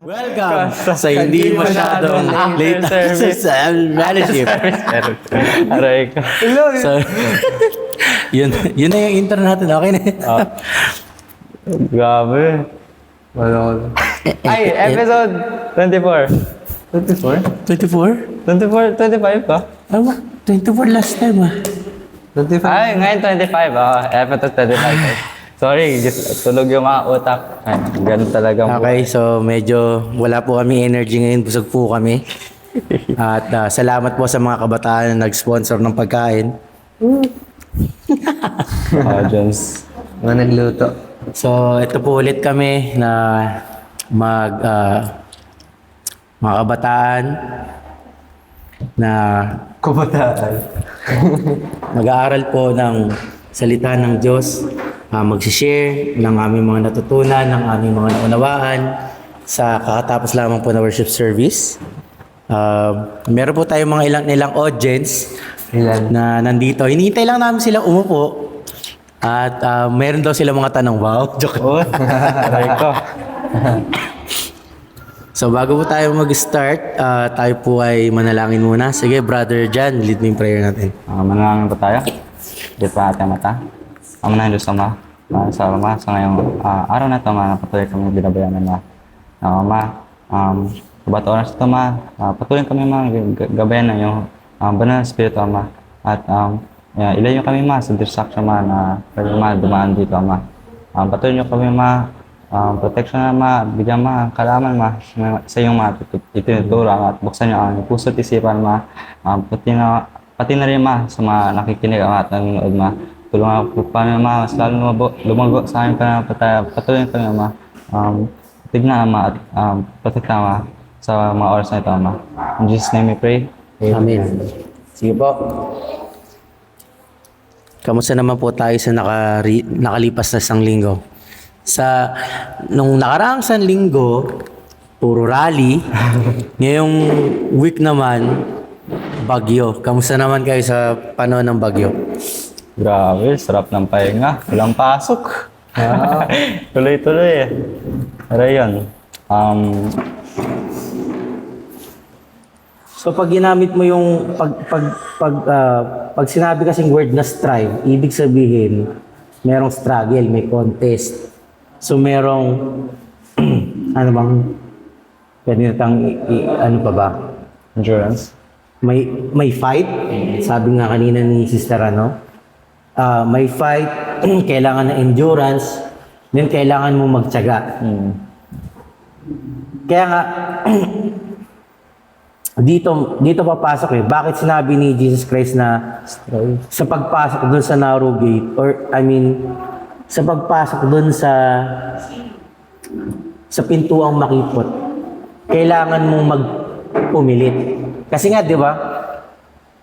Welcome sa hindi masyadong late service management. Aray ko. So, yun na yung intro natin. Okay na. Grabe. Wala. Ay, episode 24. 24? 25 ka? Ano ba? 24 last time 25? Ay, ngayon 25. Episode 25. Sorry, tulog yung mga utak. Ay, ganun talaga. Okay, so medyo wala po kami energy ngayon. Busog po kami. At salamat po sa mga kabataan na nag-sponsor ng pagkain. Jones. Mga nagluto. So, ito po ulit kami na mga kabataan na Kumataan. mag-aaral po ng salita ng Diyos, mag-share ng aming mga natutunan, ng aming mga naunawaan sa kakatapos lamang po na worship service. Meron po tayong mga ilang audience na nandito. Hinihintay lang namin sila umupo. At meron daw sila mga tanong. Wow, joke. Aray ko. So bago po tayo mag-start, tayo po ay manalangin muna. Sige, Brother Jan, lead mo yung prayer natin. Manalangin pa tayo. Dito pa natin mata. Manahin Diyos Ama. Sa Ama, sa ngayong araw na ito, patuloy kami binabayanan na. Ama, sabat oras ito, Ma. Patuloy kami, Ma, gabayan ng iyong banal na Espiritu, Ama. At ilayo kami, Ma, sa distraction, Ma, na pwede, Ma, dumaan dito, Ma. Patuloy niyo kami, Ma, protection na, Ma, bigyan, Ma, kalaman, Ma, sa iyong mga itinuturang at buksan niyo ang puso at isipan, Ma. Pati na rin, Ma, sa mga nakikinig at nanonood, Ma. Tulungan po kami, Ma, mas lalo lumago sa aming pananampalataya. Patuloy kami, Ma. Tignan, Ma, at protekta, Ma, sa mga oras na ito, Ma. In Jesus' name we pray. Amen. Sige po. Kamusta naman po tayo sa nakalipas na isang linggo? Nung nakaraang isang linggo, puro rally. Ngayong week naman, bagyo. Kamusta naman kayo sa panahon ng bagyo? Grabe, sarap ng pahinga. Walang pasok. Tuloy-tuloy eh. Pero yun. So pag ginamit mo yung pag sinabi kasing word na strive, ibig sabihin merong struggle, may contest. So merong ano bang ano pa ba? Endurance. May fight. Sabi nga kanina ni Sister may fight, kailangan ng endurance, then kailangan mo magtiyaga. Kaya nga dito papasok bakit sinabi ni Jesus Christ na sa pagpasok doon sa narrow gate, sa pagpasok doon sa pintuang makipot, kailangan mong magpumilit. Kasi nga, di ba,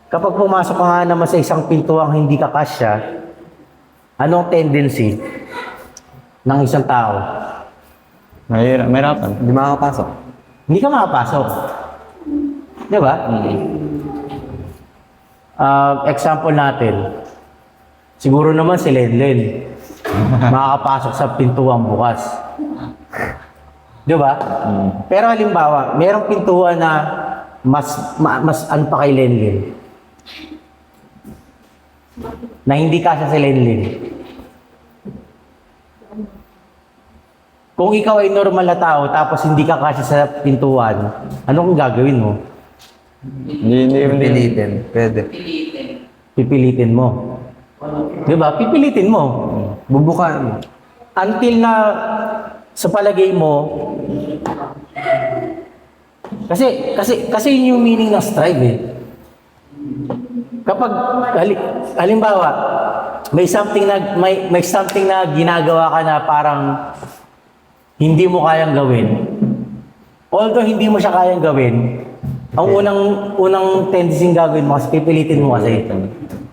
kapag pumasok ka nga naman sa isang pintuang hindi ka kasya, anong tendency ng isang tao? Mahirapan. Hindi makakapasok. Hindi ka makapasok. Di ba? Example natin, siguro naman si Lenlen, makakapasok sa pintuang bukas. Di ba? Pero halimbawa, merong pintuan na mas ano pa kay Lenlen, na hindi kasya si Lenlen. Kung ikaw ay normal na tao tapos hindi ka kasya sa pintuan, anong gagawin mo? Hindi. Pilitin. Pwede. Pipilitin mo. Di ba? Pipilitin mo. Bubukaan mo. Until na sa palagay mo, kasi yun yung meaning ng strive Kapag halimbawa, may something na ginagawa ka na parang hindi mo kayang gawin. Although hindi mo siya kayang gawin, ang unang tendency gagawin mo kasi pipilitin mo kasi.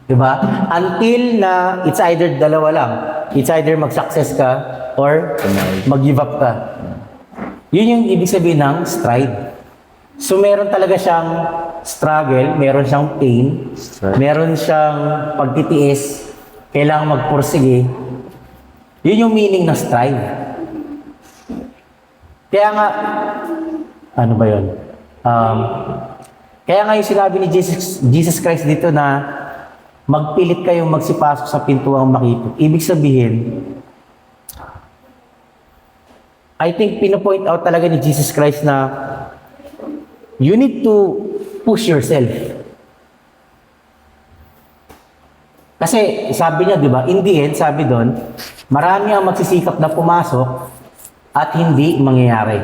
Diba? Until na it's either dalawa lang. It's either mag-success ka or mag-give up ka. Yun yung ibig sabihin ng strive. So meron talaga siyang struggle, meron siyang pain, meron siyang pagtitiis, kailangan magpursige. Yun yung meaning ng strive. Kaya nga, ano ba yun? Kaya nga yung sinabi ni Jesus Christ dito na magpilit kayong magsipasok sa pintuang makipot. Ibig sabihin, I think pinopoint out talaga ni Jesus Christ na you need to push yourself. Kasi sabi niya, di ba, in the end, sabi doon, marami ang magsisikap na pumasok at hindi mangyayari.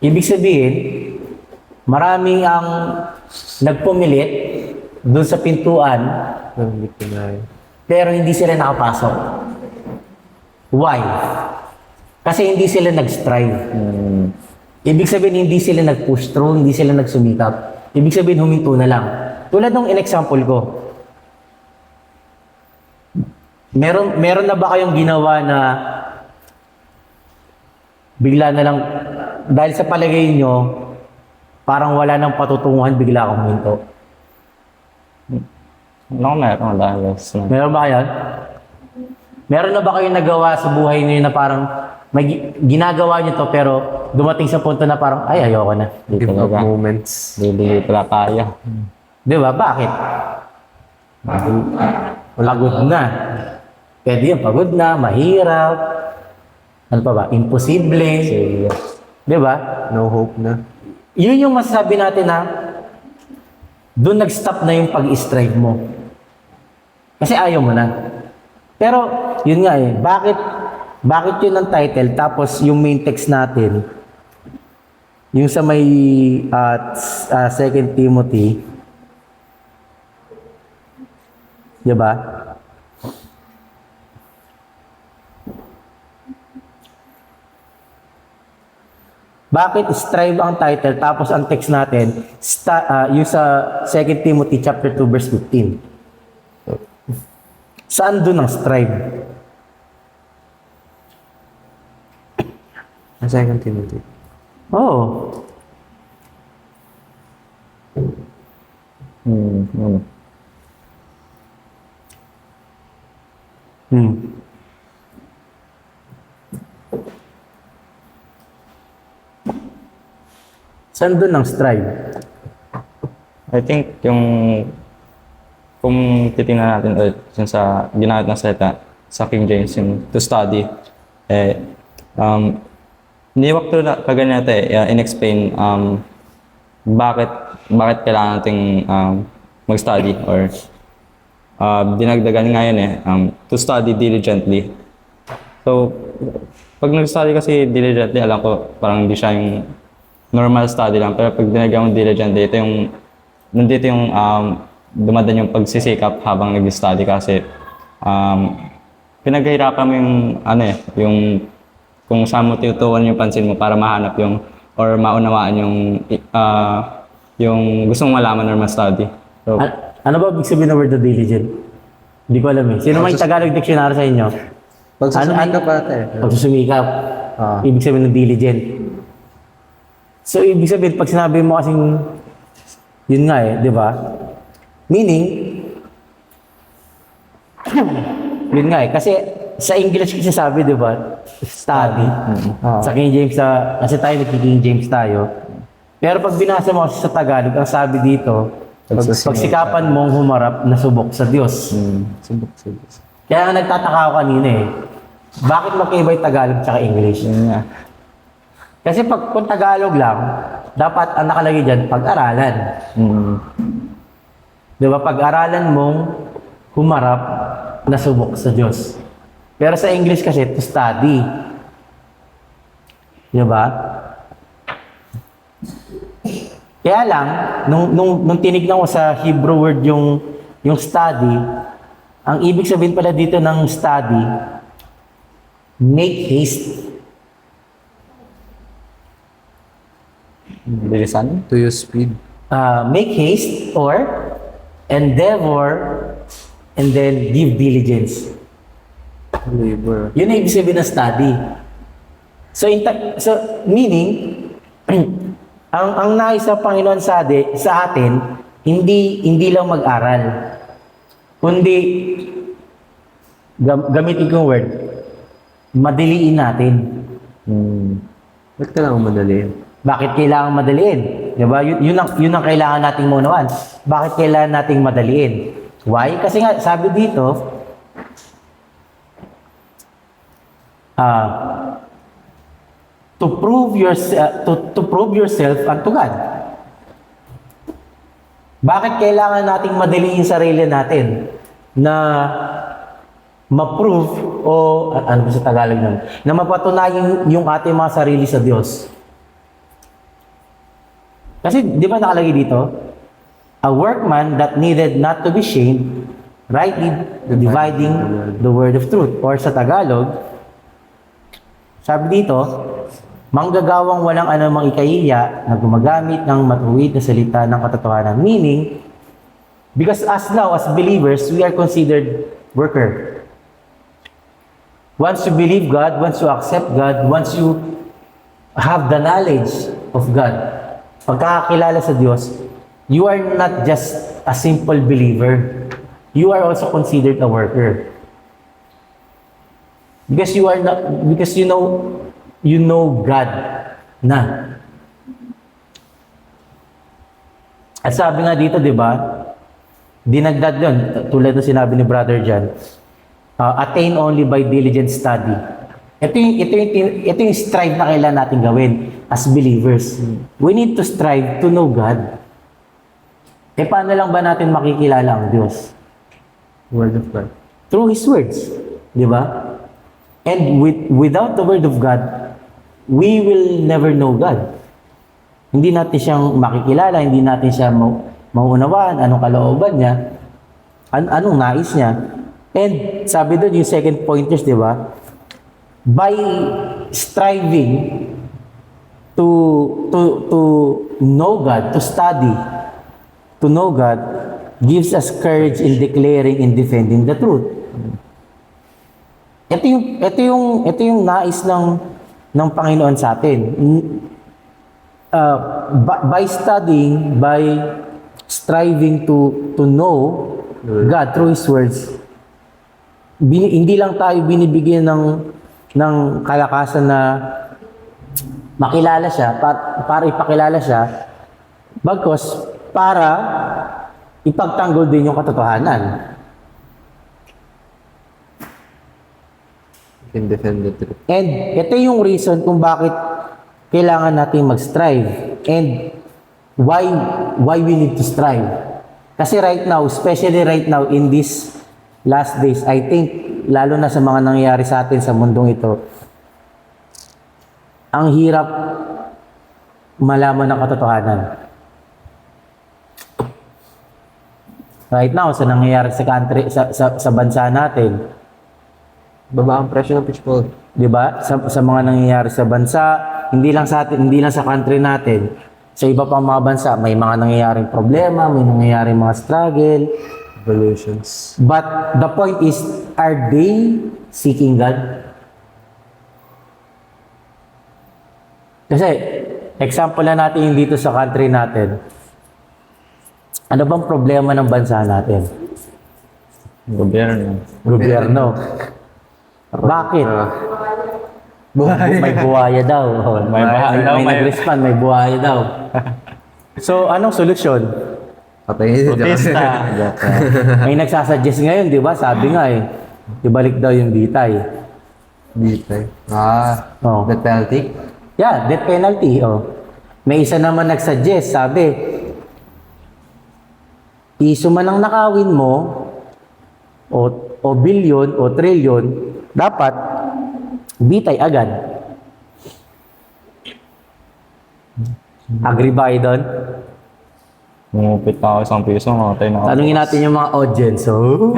Ibig sabihin, marami ang nagpumilit doon sa pintuan, Hindi ko na yun. pero hindi sila nakapasok. Why? Kasi hindi sila nag-strive. Ibig sabihin, hindi sila nag-push through, hindi sila nagsumikap. Ibig sabihin, huminto na lang. Tulad ng in-example ko, meron na ba kayong ginawa na bigla na lang, dahil sa palagay nyo, parang wala nang patutunguhan, bigla akong huminto? No, meron dahil Meron ba kayo? Meron na ba kayong nagawa sa buhay niyo na parang may ginagawa niyo to pero dumating sa punto na parang ay ayoko na. Di Give up talaga. moments. Hindi pala kaya. 'Di ba? Bakit? Pagod na. Pwede yun, pagod na, mahirap. Ano pa ba? Imposible. Serious. 'Di ba? No hope na. Yun yung masasabi natin na doon nag-stop na yung pag-strive mo. Kasi ayaw mo na. Pero, yun nga eh, bakit yun ang title, tapos yung main text natin, yung sa may 2 Timothy, di ba? Bakit strive ang title, tapos ang text natin, yung sa 2 Timothy chapter 2 verse 15. Saan doon ang strive? Ang 2 Timothy. Oo. Saan doon ang strive? I think yung kung titingnan natin ulit yun sa ginamit na salita sa King James, yung to study, niwak to na kaganyan natin in-explain bakit kailangan nating mag-study or dinagdagan nga yun to study diligently. So, pag nag-study kasi diligently, alam ko parang hindi siya yung normal study lang, pero pag dinagdagan mo diligently, nandito yung dumadan yung pagsisikap habang nag-study kasi pinaghihirapan mo yung kung saan mo tinutukan yung pansin mo para mahanap yung or maunawaan yung gusto mong malaman or ma-study. So, Ano ba ibig sabihin ng word na diligent? Hindi ko alam eh. Sino may Tagalog dictionary sa inyo? Pagsusumikap ata eh. Pagsusumikap. Ibig sabihin ng diligent. So, ibig sabihin, pag sinabi mo kasing, yun nga eh, di ba? Meaning, yun nga eh, kasi sa English kasi sabi, di ba? Study. Sa King James, kasi tayo nagki-King James tayo. Pero pag binasa mo kasi sa Tagalog, ang sabi dito, pagsikapan mong humarap na subok sa Diyos. Subok. Kaya nga nagtataka ako kanina eh. Bakit magkaiba yung Tagalog at English? yun nga. Kasi kung Tagalog lang, dapat ang nakalagay dyan, pag-aralan. Di ba? Pag-aralan mong humarap na subok sa Diyos. Pero sa English kasi, to study. Di ba? Kaya lang, nung tinignan ko sa Hebrew word yung study, ang ibig sabihin pala dito ng study, make haste. Bilisan? To your speed. Make haste or endeavor and then give diligence. Labor. Yun ang ibig sabihin ng study. So, meaning, ang nais ng Panginoon sa atin, hindi lang mag-aral, kundi, gamitin ko yung word, madiliin natin. Ba't kailangan madali? Bakit kailangan madaliin? Di ba? Yun ang kailangan nating maunawaan. Bakit kailangan nating madaliin? Why? Kasi nga, sabi dito, to prove yourself unto God. Bakit kailangan nating madaliin sarili natin na ma-prove o ano ba sa Tagalog nun? Na mapatunayan yung ating mga sarili sa Diyos. Kasi di ba nakalagay dito? A workman that needed not to be shamed, rightly dividing the word of truth. Or sa Tagalog, sabi dito, manggagawang walang anumang ikahiya na gumagamit ng matuwid na salita ng katotohanan. Meaning, because as now, as believers, we are considered worker. Once you believe God, once you accept God, once you have the knowledge of God, pagkakakilala sa Diyos, you are not just a simple believer. You are also considered a worker. Because you know God na. At sabi nga dito, di ba? Dinagdag yun, tulad ng sinabi ni Brother John, attain only by diligent study. Ito yung strive na kailangan natin gawin as believers. We need to strive to know God. Paano lang ba natin makikilala ang Diyos? Word of God. Through His words. Di ba? And without the Word of God, we will never know God. Hindi natin siyang makikilala, hindi natin siya mauunawaan, anong kalooban niya, anong nais niya. And sabi doon, yung second pointers, di ba? By striving to know God, to study, to know God, gives us courage in declaring and defending the truth. Ito yung nais ng Panginoon sa atin. By studying, by striving to know God through His words, hindi lang tayo binibigyan ng kalakasan na makilala siya, para ipakilala siya, bagkus para ipagtanggol din yung katotohanan. You can defend the truth. And ito yung reason kung bakit kailangan natin mag-strive and why we need to strive. Kasi right now, especially right now in these last days, I think lalo na sa mga nangyayari sa atin sa mundong ito, ang hirap malaman ng katotohanan. Right now, sa nangyayari sa country, sa bansa natin, Baba ang presyo ng fishbowl. 'di ba? Sa mga nangyayari sa bansa, hindi lang sa atin, hindi lang sa country natin. Sa iba pang mga bansa, may mga nangyayaring problema, may nangyayaring mga struggle, Evolutions. but the point is, are they seeking God? Kasi example na natin yung dito sa country natin. Ano bang problema ng bansa natin? Gobyerno. Gobyerno. Bakit? May buhaya daw. May bahay daw, May may- nag-respond, may buhaya daw. So, anong solusyon? Patayin. Protesta. May nagsasuggest ngayon, di ba? Sabi nga ibalik daw yung bitay. Bitay. Oh. The penalty. Yeah, death penalty. Oh. May isa naman nagsuggest, sabi, piso man ang nakawin mo, o bilyon, o trilyon, dapat bitay agad. Agree ba kayo doon? Mumupit pa ako 1 piso, mamatay na ako. Tanungin natin yung mga audience. Oh.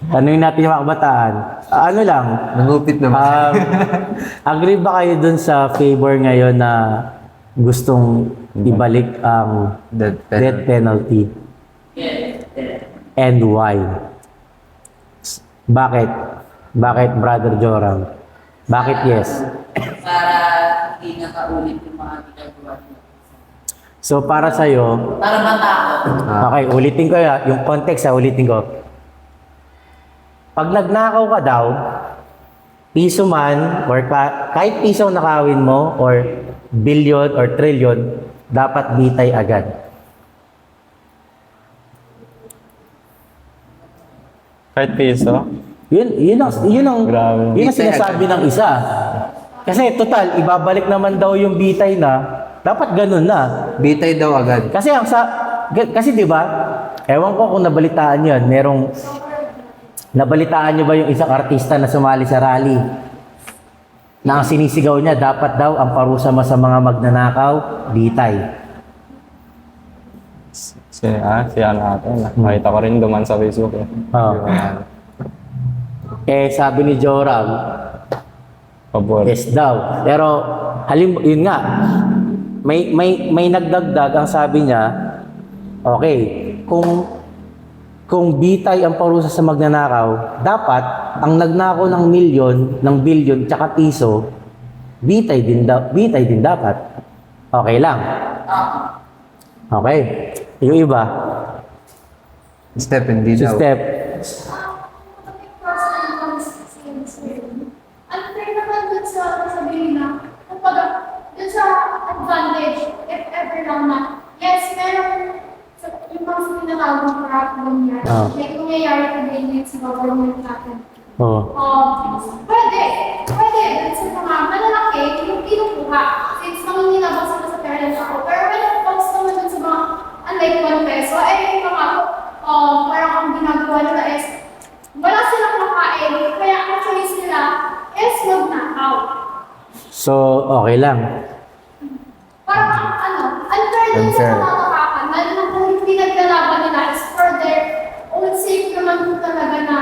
Tanungin natin yung mga kabataan. Ano lang, Nangupit naman. agree ba kayo dun sa favor ngayon na gustong ibalik ang death penalty? And why? Bakit? Bakit, Brother Joram? Bakit yes? Para hindi nakaulit yung mga ginagawa niyo. So, para sa'yo, Para matakot. okay, ulitin ko yung context, ulitin ko. Pag nagnakaw ka daw, piso man, or kahit piso ang nakawin mo, or billion or trillion, dapat bitay agad. Kahit piso. Yun ang Grabe. sinasabi ng isa. Kasi total, ibabalik naman daw yung bitay na, dapat ganun na. Bitay daw agad. Kasi 'di ba? Ewan ko kung nabalitaan 'yon. Nabalitaan niyo ba yung isang artista na sumali sa rally? Na ang sinisigaw niya, dapat daw ang parusa mo sa mga magnanakaw, bitay. Si ano natin. Nakita ko rin duman sa Facebook eh. Oh. Sabi ni Joram, Pabor. yes daw. Pero yun nga, may nagdagdag ang sabi niya, okay, kung bitay ang parusa sa magnanakaw, dapat ang nagnakaw ng milyon, ng bilyon, tsaka piso, bitay din dapat. Okay lang. Okay. Yung iba, Step hindi si daw. Step, Unfair naman dun sa sabihin na, kumbaga, dun sa advantage, if ever lang na, yes, meron yung mga sinatawag ng corrupt ganyan. Ah. Like, nangyayari ka ganyan sa government natin. oh, Pwede dun sa mga malalaki, yung kinukuha, since nanginginabang sila sa parents ako. Pero when it comes naman dun sa mga, unlike 1 peso, mga, parang ang ginagawa nila is, wala silang makain, kaya ang choice nila is magnakaw. so okay lang. Parang unfair din sa Unfair. mga kakakan, lalo na kung hindi naglalaban nila is for their own sake naman po talaga na,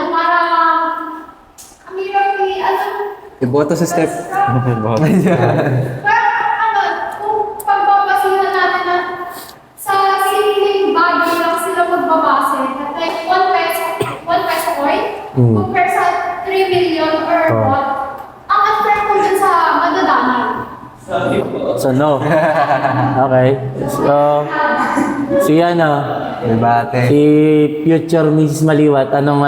para, ang hirap Iboto sa Step. parang, kung pagbabasihan natin na sa sariling bagay lang sila magbabase, like 1 peso coin, compare sa 3 million or what, ang unfair po dun sa madadamay. So no. Okay. So, si Debate. si future Mrs. Maliwat, anong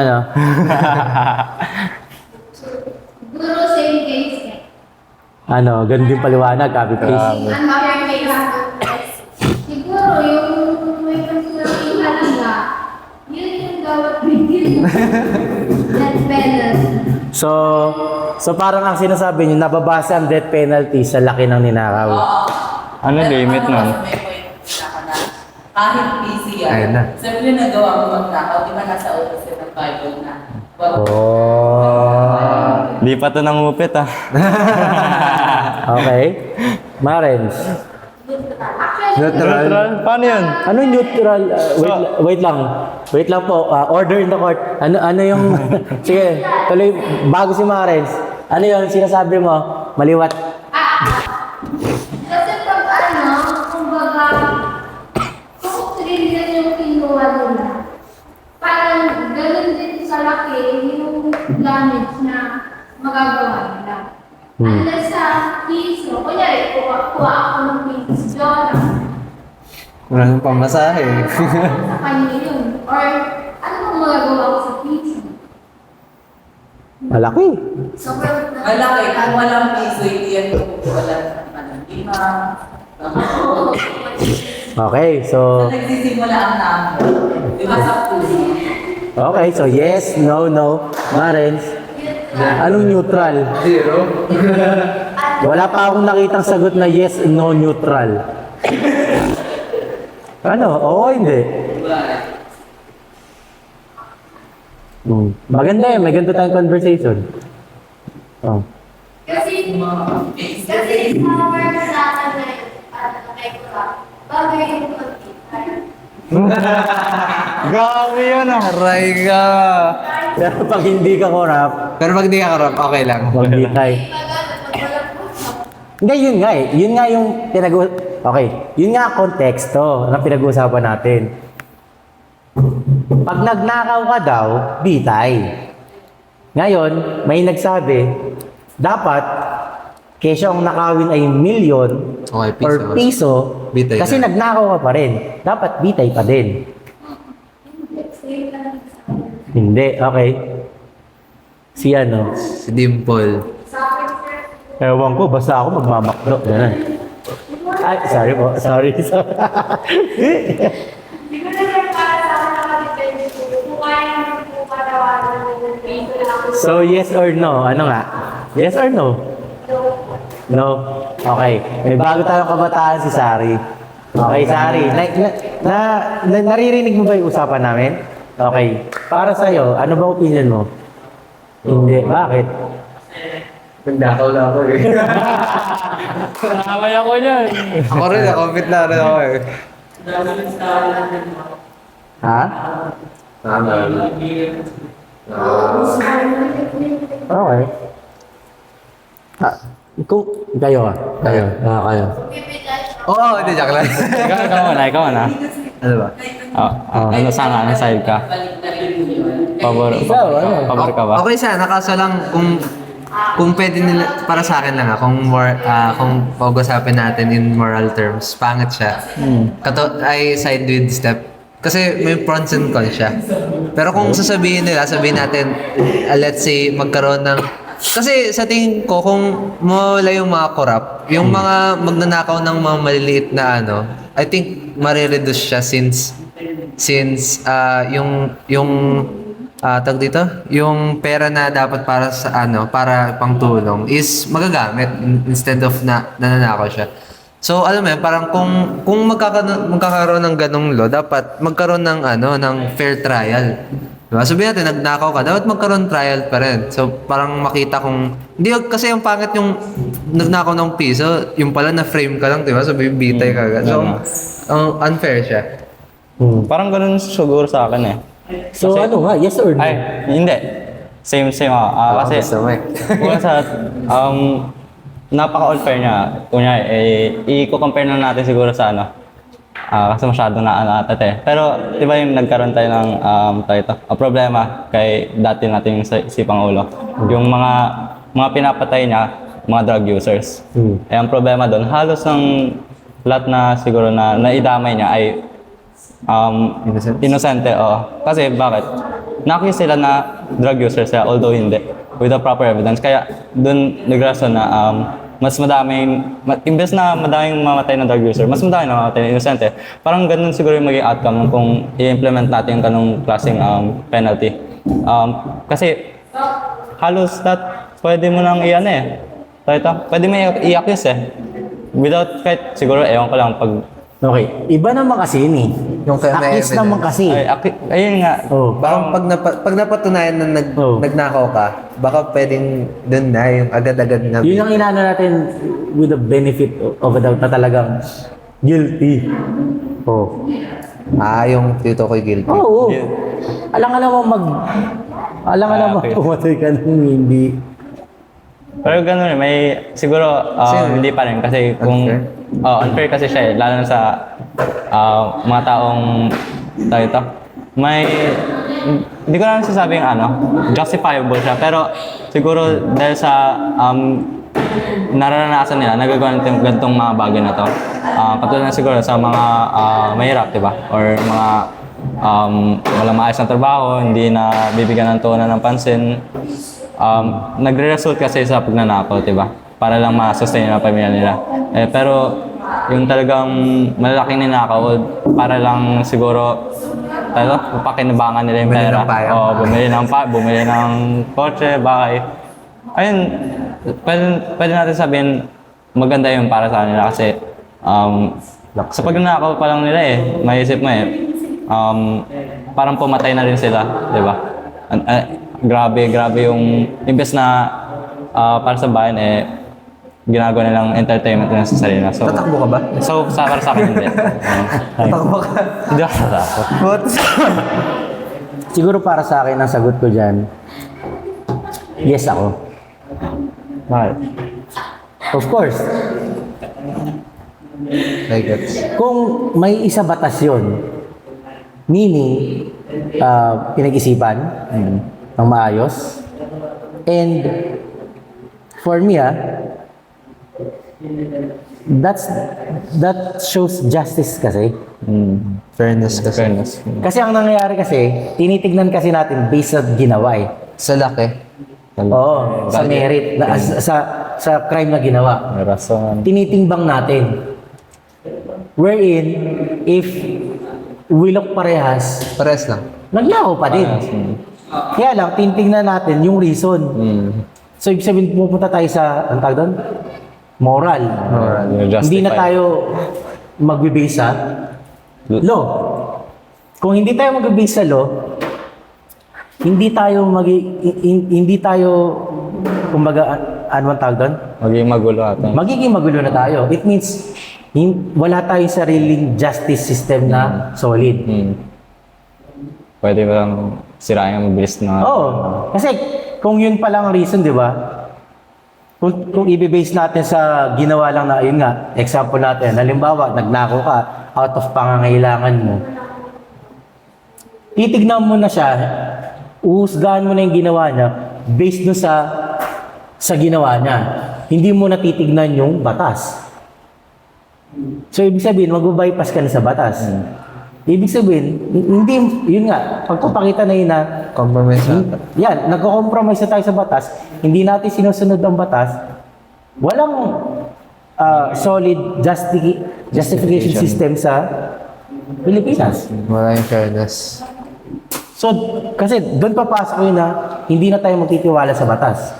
Guru, same case eh. ganun din paliwanag, copy paste. Ang other case, siguro yung may pagsasabihan nila, yun yung dapat bigyan that penalty. So parang ang sinasabi niyo, nababase ang death penalty sa laki ng ninakaw. Ano limit nun? May point na kahit busy Ayun yan, na. siyempre nagawa mo magnakaw, di ba nasa opposite ng Bible na? Di pa to nangupit ah. Okay? Marens. Neutral. Paano yun? Ano neutral? Wait lang. Wait lang po. Order in the court. Ano yung... Sige, tuloy. Bago si Marens. Ano yung sinasabi mo? Maliwat. Kasi pag kumbaga, kung trillion yung kinuha nila, parang ganun din sa laki yung damage na magagawa nila. Unless sa piso, kunyari, kuha ako ng piso, Joram, Wala nang pamasahe. sa kanya yun. Or, ano bang magagawa ko sa piso? Malaki. Sobrang Malaki, kung walang piso, hindi yan walang lima. Okay, so... Nagsisimula ang number. Di ba sa puso? Okay, so yes, no, no. Marens. Anong neutral? Zero. Wala pa akong nakitang sagot na yes, no, neutral. Ano? Oo, hindi. Maganda yun. May ganito tayong conversation. Oh. Kasi sa work sa akin bagay yung pagkita. Grabe yun ah. Aray ka. Pero pag hindi ka corrupt, Pero pag di ka karap, okay lang. wag bitay. Hindi, yun nga eh. Yun nga yung Okay. Yun nga ang konteksto na pinag-uusapan natin. Pag nagnakaw ka daw, bitay. Ngayon, may nagsabi, dapat, kesyo ang nakawin ay milyon Okay, piso. or piso, Bitay kasi na. nagnakaw ka pa rin. Dapat bitay pa din. Hindi, okay. Si ano? Si Dimple. Ewan ko, basta ako magmamakdo. Ganun. Ay, sorry po. Sorry. Hindi ko na rin para sa akin nakadepende kung kaya naman po patawaran ng piso lang. So, yes or no? Ano nga? Yes or no? No? Okay. May bago tayong kabataan si Sari. Okay, Sari. Naririnig mo ba yung usapan namin? Okay. Para sa'yo, ano ba opinion mo? Hindi. Bakit? Nagdakaw na ako eh. Nakakaya ko yan. Ako rin, na-compete na rin ako eh. Ha? Tama. Okay. Kung kayo kayo. Kayo. Oo, hindi, joke lang. Ikaw na. Ano ba? Ano sana, anong side ka? Pabor ka ba? Okay sana, kaso lang kung pwede nila, para sa akin lang kung pag-usapin natin in moral terms, pangit siya. I side with Step. Kasi may pros and cons siya. Pero kung sabihin natin, let's say, magkaroon ng... Kasi sa tingin ko, kung mawala yung mga corrupt, yung mga magnanakaw ng mga maliliit na I think marireduce siya since tag dito, yung pera na dapat para sa para pangtulong is magagamit instead of nananakaw siya. So alam mo yun, parang kung magkakaroon ng ganong law, dapat magkaroon ng ng fair trial. Diba? Sabihin natin, nagnakaw ka, dapat magkaroon trial pa rin. So parang makita kung hindi, kasi yung pangit yung nagnakaw ng piso, yung pala na frame ka lang, diba? So bitay ka agad. So unfair siya. Parang ganun siguro sa akin eh. So Kasi- ano nga? Yes or no? Ay, hindi. Same ako. Kasi, una sa, napaka-unfair niya. Kunya, i-compare na natin siguro sa kasi masyadong naatat eh. Pero, di ba yung nagkaroon tayo ng problema kay dati nating si Pangulo. Yung mga pinapatay niya, mga drug users. Eh, ang problema doon, halos ng lahat na siguro na naidamay niya ay Inosente, oo. Kasi bakit? Nakakita sila na drug user sila, although hindi. With the proper evidence. Kaya doon nagrason na mas imbes na madaming mamatay na drug user, mas madaming na mamatay na inosente. Parang ganun siguro yung maging outcome kung i-implement natin yung ganung klaseng penalty. Kasi halos pwede mo nang pwede mo i-accuse eh. Without kahit siguro, ewan ko lang, pag Okay. Iba naman kasi yun eh. Yung kaya may Accused naman evidence. kasi. ayun nga. Oh. Parang pag napatunayan na nagnakaw ka, baka pwedeng dun na yung agad-agad na. Yun ang inano natin with the benefit of a doubt na talagang guilty. Oh. Yung tito ko'y guilty. Oo. Alam ka naman Okay. pumatay ka nung hindi. Pero gano'n may siguro hindi pa rin kasi kung unfair kasi siya lalo na sa mga taong hindi ko lang sasabing justifiable siya pero siguro dahil sa nararanasan nila nagagawa ng ganitong mga bagay na to. Katulad na siguro sa mga mahirap, diba? Or mga walang maayos na trabaho, hindi na bibigyan ng tuunan ng pansin. Nagre-result kasi sa pagnanakaw, diba? Para lang ma-sustain ang pamilya nila. Pero yung talagang malaking ninakaw, para lang siguro pakinabangan nila yung Bumili pera. ng payong. Oo, bumili ng kotse, bahay. Ayun, pwede natin sabihin maganda yun para sa kanila kasi sa pagnanakaw pa lang nila maisip mo parang pumatay na rin sila, di ba? Grabe yung imbes na para sa bayan ginagawa nilang entertainment nila sa sarili. So, Tatakbo ka ba? so para sa akin hindi. Tatakbo ka? Hindi ako natakot. What? Siguro para sa akin, ang sagot ko dyan, yes ako. Bakit? Of course. Like it. Kung may isa batas yun, meaning, pinag-isipan ng maayos, and for me, that shows justice kasi. Fairness kasi. Kasi ang nangyayari kasi, tinitignan kasi natin based sa ginawa eh. Sa laki. Oo, sa merit, sa crime na ginawa. May rason. Tinitimbang natin. Wherein, if we look parehas, Pares lang. nagnakaw pa din. Kaya lang, titingnan natin yung reason. So, ibig sabihin, pupunta tayo sa, ang tawag doon? Moral. Hindi na tayo magbe-base sa law. Kung hindi tayo magbe-base sa law, hindi tayo, kumbaga, ano ang tawag doon? Magiging magulo ata. Magiging magulo na tayo. It means, wala tayong sariling justice system na solid. Pwede ba lang sirain ang mabilis na... Oo. Kasi kung yun pa lang ang reason, di ba? Kung i-base natin sa ginawa lang na, yun nga, example natin, halimbawa, nagnako ka out of pangangailangan mo. Titignan mo na siya, uhusgahan mo na yung ginawa niya based dun sa ginawa niya. Hindi mo na titignan yung batas. So, ibig sabihin, mag-bypass ka na sa batas. Ibig sabihin, hindi, yun nga, pagpapakita na yun na, Compromise ata. yan, nagko-compromise na tayo sa batas, hindi natin sinusunod ang batas, walang solid justification system sa Pilipinas. Wala yung fairness. So, kasi doon papasok yun na hindi na tayo magtitiwala sa batas.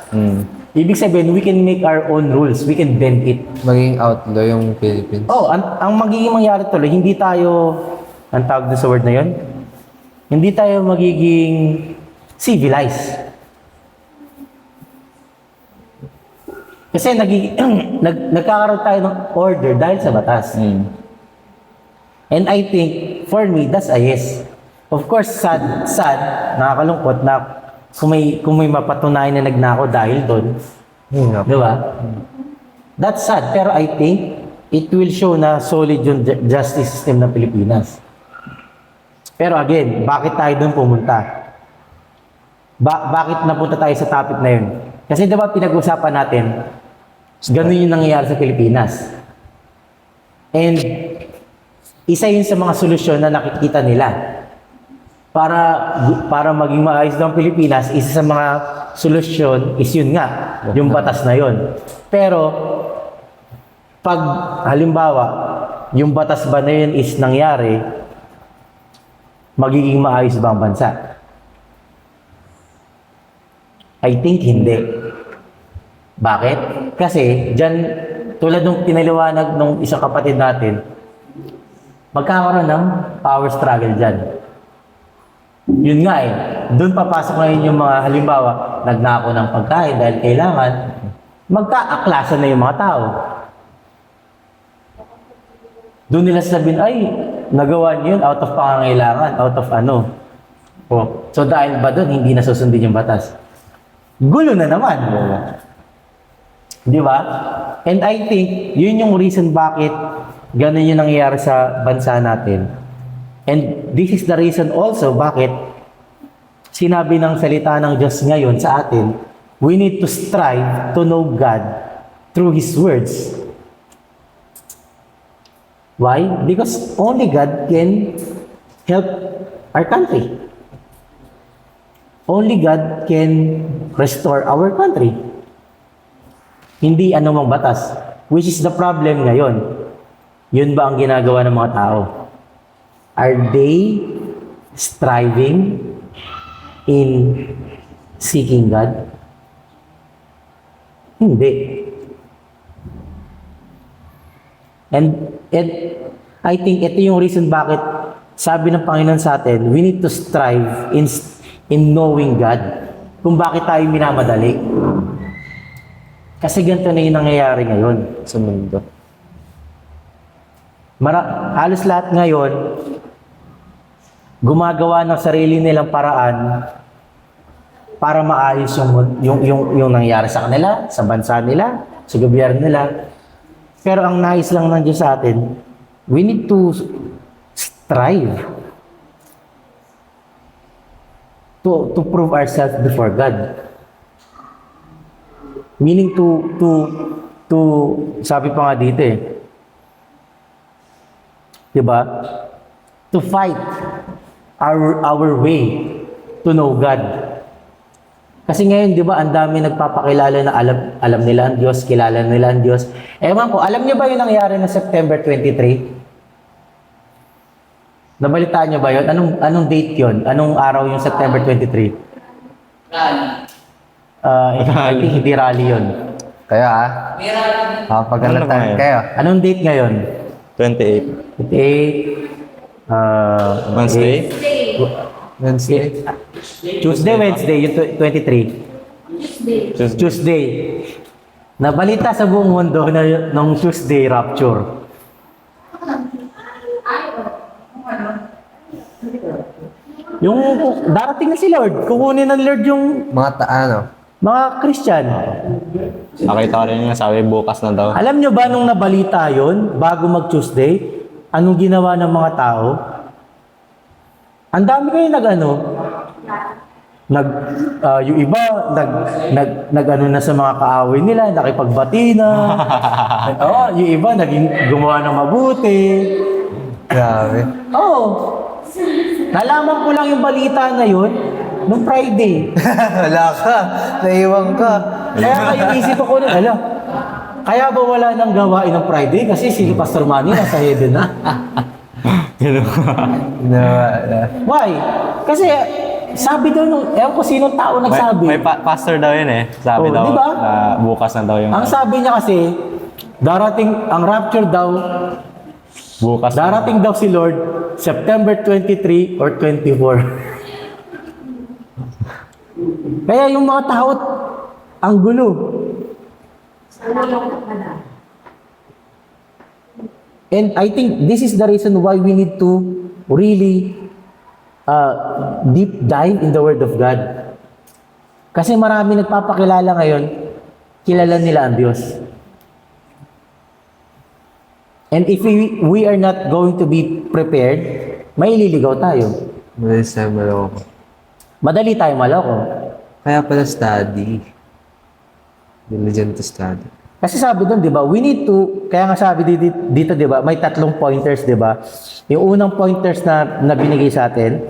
Ibig sabihin, we can make our own rules, we can bend it. Maging outlaw yung Philippines. Oh, ang magiging mangyari tuloy, hindi tayo, ang tawag doon sa word na yun, hindi tayo magiging civilized. Kasi nagkakaroon tayo ng order dahil sa batas. And I think, for me, that's a yes. Of course, sad, nakakalungkot na kung may mapatunayan na nagnako dahil doon. Di ba? That's sad. Pero I think, it will show na solid yung justice system ng Pilipinas. Pero again, bakit tayo doon pumunta? Bakit napunta tayo sa topic na yun? Kasi diba pinag-usapan natin, ganun yung nangyayari sa Pilipinas. And isa yun sa mga solusyon na nakikita nila. Para maging maayos ng Pilipinas, isa sa mga solusyon is yun nga, yung batas na yun. Pero, pag halimbawa, yung batas ba na yun is nangyari, magiging maayos ba ang bansa? I think hindi. Bakit? Kasi, dyan, tulad nung pinaliwanag nung isang kapatid natin, magkakaroon ng power struggle dyan. Yun nga eh. Doon papasok ngayon yung mga halimbawa, nagnako ng pagkain dahil kailangan, magkaaklasan na yung mga tao. Doon nila sabihin, ay, nagawa niyo yun out of pangangailangan, out of ano. Oh. So dahil ba doon, hindi na susundin yung batas? Gulo na naman. Di ba? And I think, yun yung reason bakit ganun yung nangyayari sa bansa natin. And this is the reason also bakit sinabi ng salita ng Diyos ngayon sa atin, we need to strive to know God through His words. Why? Because only God can help our country. Only God can restore our country. Hindi anumang batas. Which is the problem ngayon. Yun ba ang ginagawa ng mga tao? Are they striving in seeking God? Hindi. And I think ito yung reason bakit sabi ng Panginoon sa atin, we need to strive in knowing God. Kung bakit tayo minamadali. Kasi ganito na yung nangyayari ngayon sa mundo. Halos lahat ngayon, gumagawa ng sarili nilang paraan para maayos yung nangyayari sa kanila, sa bansa nila, sa gobyerno nila. Pero ang nais lang ng Diyos sa atin, we need to strive to prove ourselves before God. Meaning to sabi pa nga dito eh, diba? To fight our way to know God. Kasi ngayon, di ba, ang dami nagpapakilala na alam nila ang Diyos, kilala nila ang Diyos. Ewan ko, alam niyo ba yung nangyari na September 23? Nabalitaan niyo ba yun? Anong date yun? Anong araw yung September 23? Rally. I think hindi rally yun. Kayo May rally. Pagkalatan Ano ba kayo. Anong date ngayon? 28. 28, Wednesday? Wednesday. Tuesday, Wednesday, yung 23. Tuesday. Nabalita sa buong mundo na nung Tuesday rapture. Yung darating na si Lord, kukunin ng Lord yung mga Christian. Nakita ko rin yung sabi, bukas na daw. Alam nyo ba nung nabalita yon bago mag-Tuesday, anong ginawa ng mga tao? Ang dami kayo yung iba, nag-ano na sa mga kaaway nila, nakipagbati na. Yung iba, gumawa ng mabuti. Grabe. Nalaman ko lang yung balita na yun, nung Friday. Wala ka. Naiwan ka. Kaya yung isip ko nun, kaya ba wala nang gawain ng Friday? Kasi si Pastor Manny nasa heaven na. Why? Kasi sabi daw nung, ewan ko sinong tao nagsabi. May pastor daw yun eh. Sabi daw diba? na bukas na daw yung... Ang sabi niya kasi, ang rapture daw, bukas na. darating daw si Lord, September 23 or 24. Kaya yung mga tao, ang gulo. And I think this is the reason why we need to really deep dive in the Word of God. Kasi marami nagpapakilala ngayon, kilala nila ang Diyos. And if we are not going to be prepared, may ililigaw tayo. Malis tayo maloko. Madali tayo maloko. Kaya pala study. Diligent to study. Kasi sabi doon, di ba, we need to, kaya nga sabi dito, di ba, may 3 pointers, di ba? Yung unang pointers na binigay sa atin,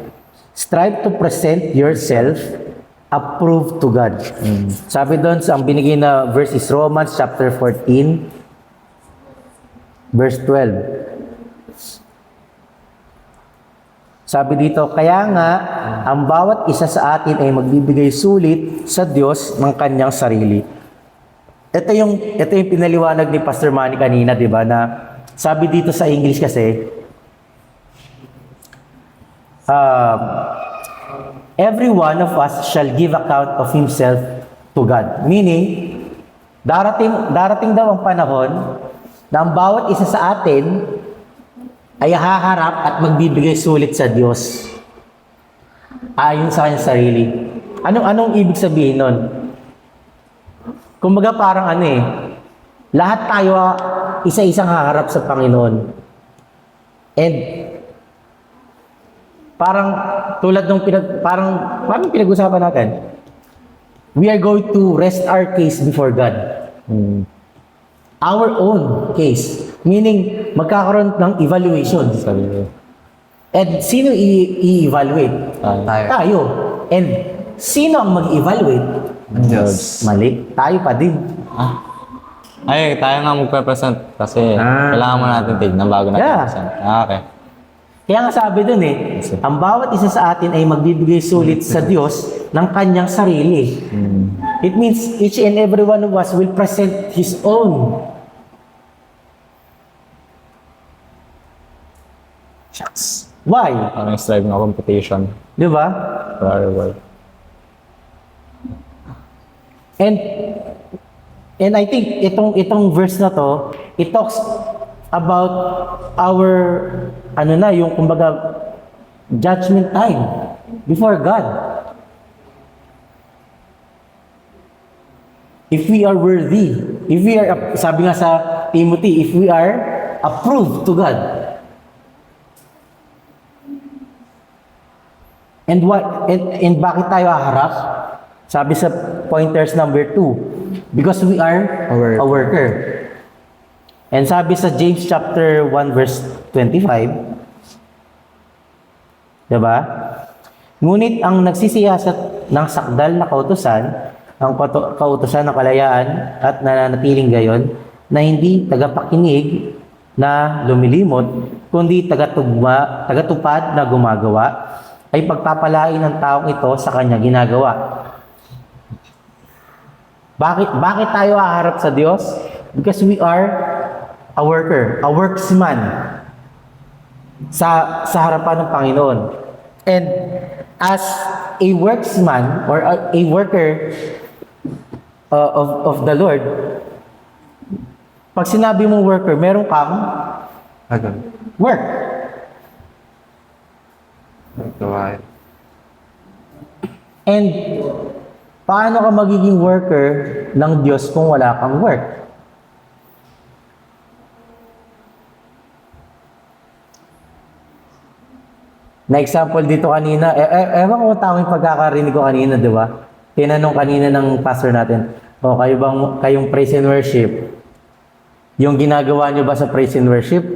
strive to present yourself approved to God. Sabi doon, ang binigay na verse is Romans chapter 14, verse 12. Sabi dito, kaya nga, ang bawat isa sa atin ay magbibigay sulit sa Diyos ng kanyang sarili. Ito yung pinaliwanag ni Pastor Manny kanina, di ba, na sabi dito sa English kasi, every one of us shall give account of himself to God. Meaning, darating daw ang panahon na ang bawat isa sa atin ay haharap at magbibigay sulit sa Diyos ayon sa kanyang sarili. Anong ibig sabihin nun? Kumbaga parang lahat tayo isa-isang haharap sa Panginoon. And parang tulad nung parang pinag-usapan natin, we are going to rest our case before God. Our own case. Meaning, magkakaroon ng evaluation. And sino i-evaluate? Tayo. And sino ang mag-evaluate? Diyos. Mali. Tayo pa din. Ay, tayo nga magpe-present kasi kailangan mo natin tignan bago natin present. Okay. Kaya nga sabi dun ang bawat isa sa atin ay magbibigay sulit sa Diyos ng kanyang sarili. It means each and every one of us will present his own. Shucks. Why? Parang strive ng competition Di ba? for our world. And I think itong verse na to, it talks about our yung kumbaga judgment time before God. If we are worthy, if we are, sabi nga sa Timothy, if we are approved to God. And bakit tayo haharap? Sabi sa pointers number 2, because we are a worker. And sabi sa James chapter 1 verse 25, diba? Ngunit ang nagsisiyasat ng sakdal na kautusan, ang kautusan ng kalayaan at nananatiling gayon, na hindi tagapakinig na lumilimot, kundi tagatupad na gumagawa, ay pagpapalain ng taong ito sa kanya ginagawa. Bakit tayo haharap sa Diyos? Because we are a worker, a worksman sa harapan ng Panginoon. And as a worksman or a worker of the Lord, pag sinabi mong worker, meron kang Agad. work. Gawain. And paano ka magiging worker ng Diyos kung wala kang work? Na example dito kanina, ewan ko kung tama yung pagkakarinig ko kanina, di ba? Tinanong kanina ng pastor natin, kayong praise and worship, yung ginagawa nyo ba sa praise and worship,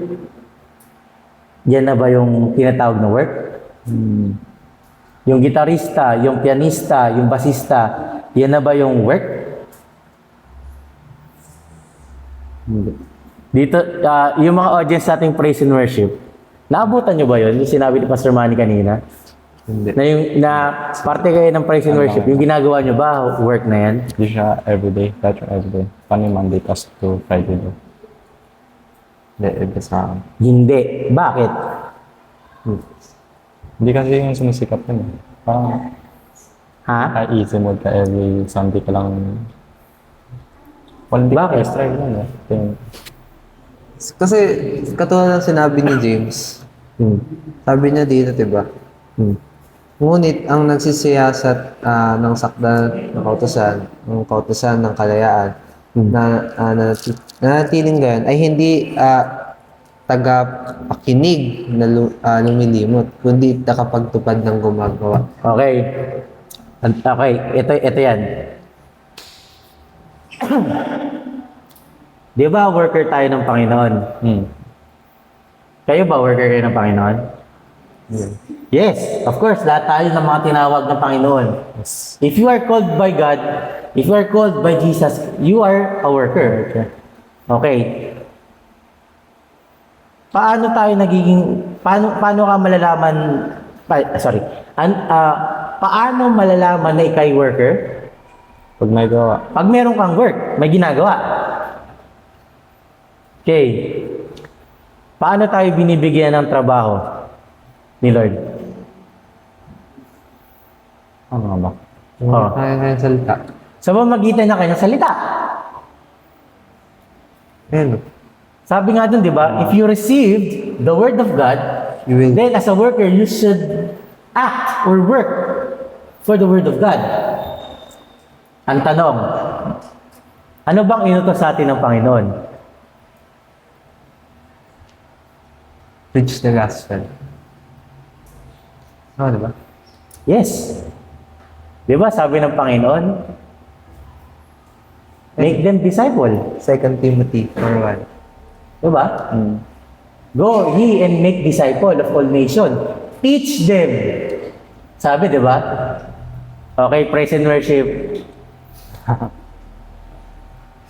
yan na ba yung tinatawag na work? Yung gitarista, yung pianista, yung basista, yan na ba yung work? Dito, yung mga audience nating praise and worship, naabutan nyo ba yun? Yung sinabi ni Pastor Manny kanina? Hindi. Na parte kayo ng praise and worship, yung ginagawa nyo ba, work na yan? Hindi siya everyday, that's everyday. Paano yung Monday tas to Friday daw? Hindi, iba sa akin. Hindi. Bakit? Hindi kasi yung sumisikat yun eh. Parang Ha? easy mode ka every Sunday ka lang. Well, hindi Bakit? ka extra yun eh. Kasi, katulad ng sinabi ni James, sabi niya dito, diba? Ngunit ang nagsisiyasat ng sakdal ng kautusan ng kalayaan, na nanatiling gayon, ay hindi tagapakinig na lumilimot, kundi nakapagtupad ng gumagawa. Okay. Okay, ito yan. Di ba worker tayo ng Panginoon? Kayo ba worker kayo ng Panginoon? Yes, of course, lahat tayo ng mga tinawag ng Panginoon. If you are called by God, if you are called by Jesus, you are a worker. Okay. Paano tayo paano ka malalaman, paano malalaman na ikay worker? Pag may gawa. Pag meron kang work, may ginagawa. Okay. Paano tayo binibigyan ng trabaho ni Lord? Ano nga ba? Oh. Kaya salita. Sa pamamagitan ng kanyang salita. Ayun. Sabi nga dun, di ba? If you received the word of God, You will. then as a worker, you should act or work for the word of God. Ang tanong, ano bang inutos sa atin ng Panginoon? Preach the gospel. Diba? Yes. Di ba sabi ng Panginoon, make them disciple. 2 Timothy 4:1. Di ba? Go ye and make disciple of all nations. Teach them. Sabi, di ba? Okay, praise and worship.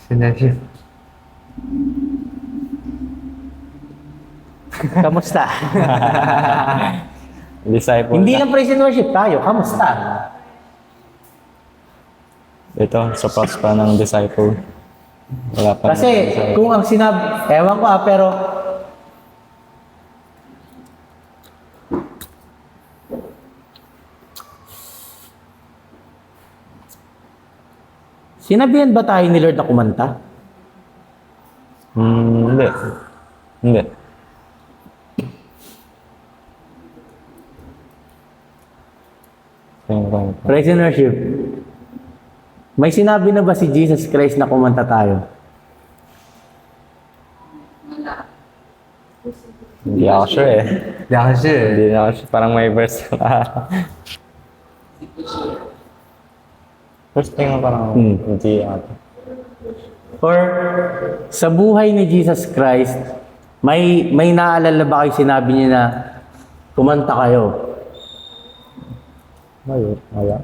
Sinabi. Kamusta? Disciple. Hindi lang praise and worship tayo. Kamusta? Ito, sa prosper ng disciple. Wala pa. Kasi kung ang sinabi, ewan ko pero sinabihan ba tayo ni Lord na kumanta? Hindi. Hindi. Praise and worship. May sinabi na ba si Jesus Christ na kumanta tayo? Wala. Hindi ako sure eh. Hindi ako sure. Hindi ako sure. Parang may verse na. Hindi ko sure. First thing parang hindi ako. Or sa buhay ni Jesus Christ, may naalala ba kayo sinabi niya na kumanta kayo? Ayun, wala.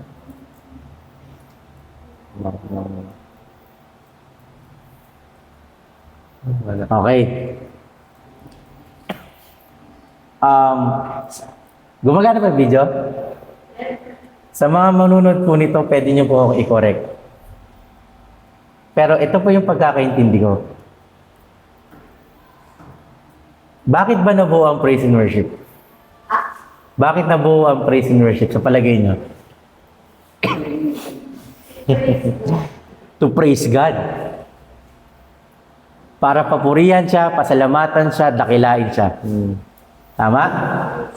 Wala. Okay. Gumagana ba yung video? Sa mga manunod po nito, pwede nyo po akong i-correct. Pero ito po yung pagkakaintindi ko. Bakit ba nabuo ang praise and worship? Bakit nabuo ang praise and worship sa palagay nyo? To praise God. Para papurihan siya, pasalamatan siya, dakilain siya. Tama?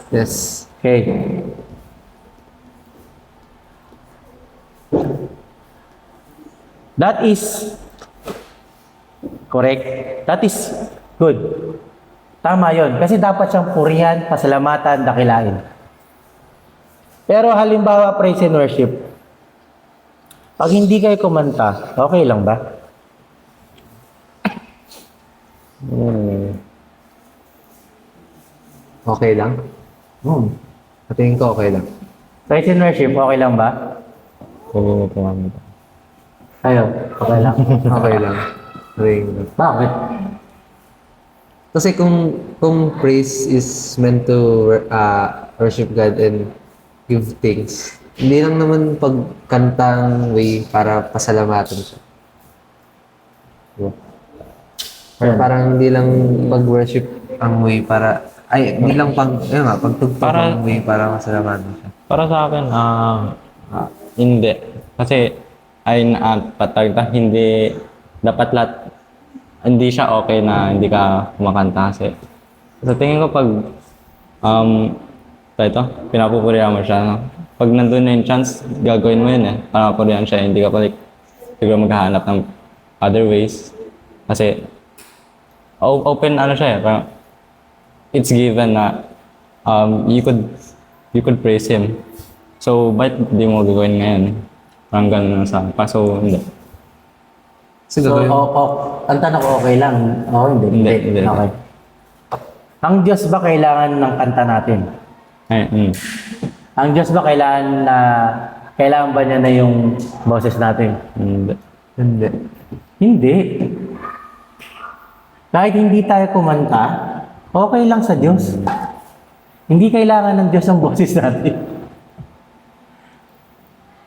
Yes. Okay. That is correct. That is good. Tama yon. Kasi dapat siyang purihan, pasalamatan, dakilain. Pero halimbawa, praise and worship. Pag hindi kayo kumanta, okay lang ba? Okay lang? Sa tingin ko okay lang. Praise and worship, okay lang ba? Oo, kumamit. Ayo, okay lang. Okay lang. Sa tingin ko. Bakit? Kasi kung praise is meant to worship God and give thanks, hindi lang naman pagkantang way para pasalamatan siya. Diba? Or Ayan. parang hindi lang pag-worship ang way para, hindi lang pagtugtog Para- ang way para masalamatan siya. Para sa akin, hindi. Kasi, hindi, dapat lahat, hindi siya okay na hindi ka kumakanta kasi sa tingin ko pag pinapupurihan mo siya, no? Pag nandun na yung chance, gagawin mo yun eh. Para mapurihan siya, hindi ka pa siguro maghahanap ng other ways. Kasi open siya eh. Parang, it's given na you could praise Him. So, ba't di mo gagawin ngayon? Parang ganun lang sa akin. Kaso, hindi. Kasi So, gagawin ang tanong ko, okay lang? Oo, hindi. Hindi. Okay. Ang Diyos ba kailangan ng kanta natin? Ang Diyos ba kailangan ba niya na yung boses natin? Hindi. Hindi. Hindi. Kahit hindi tayo kumanta, okay lang sa Diyos. Hindi kailangan ng Diyos ang boses natin.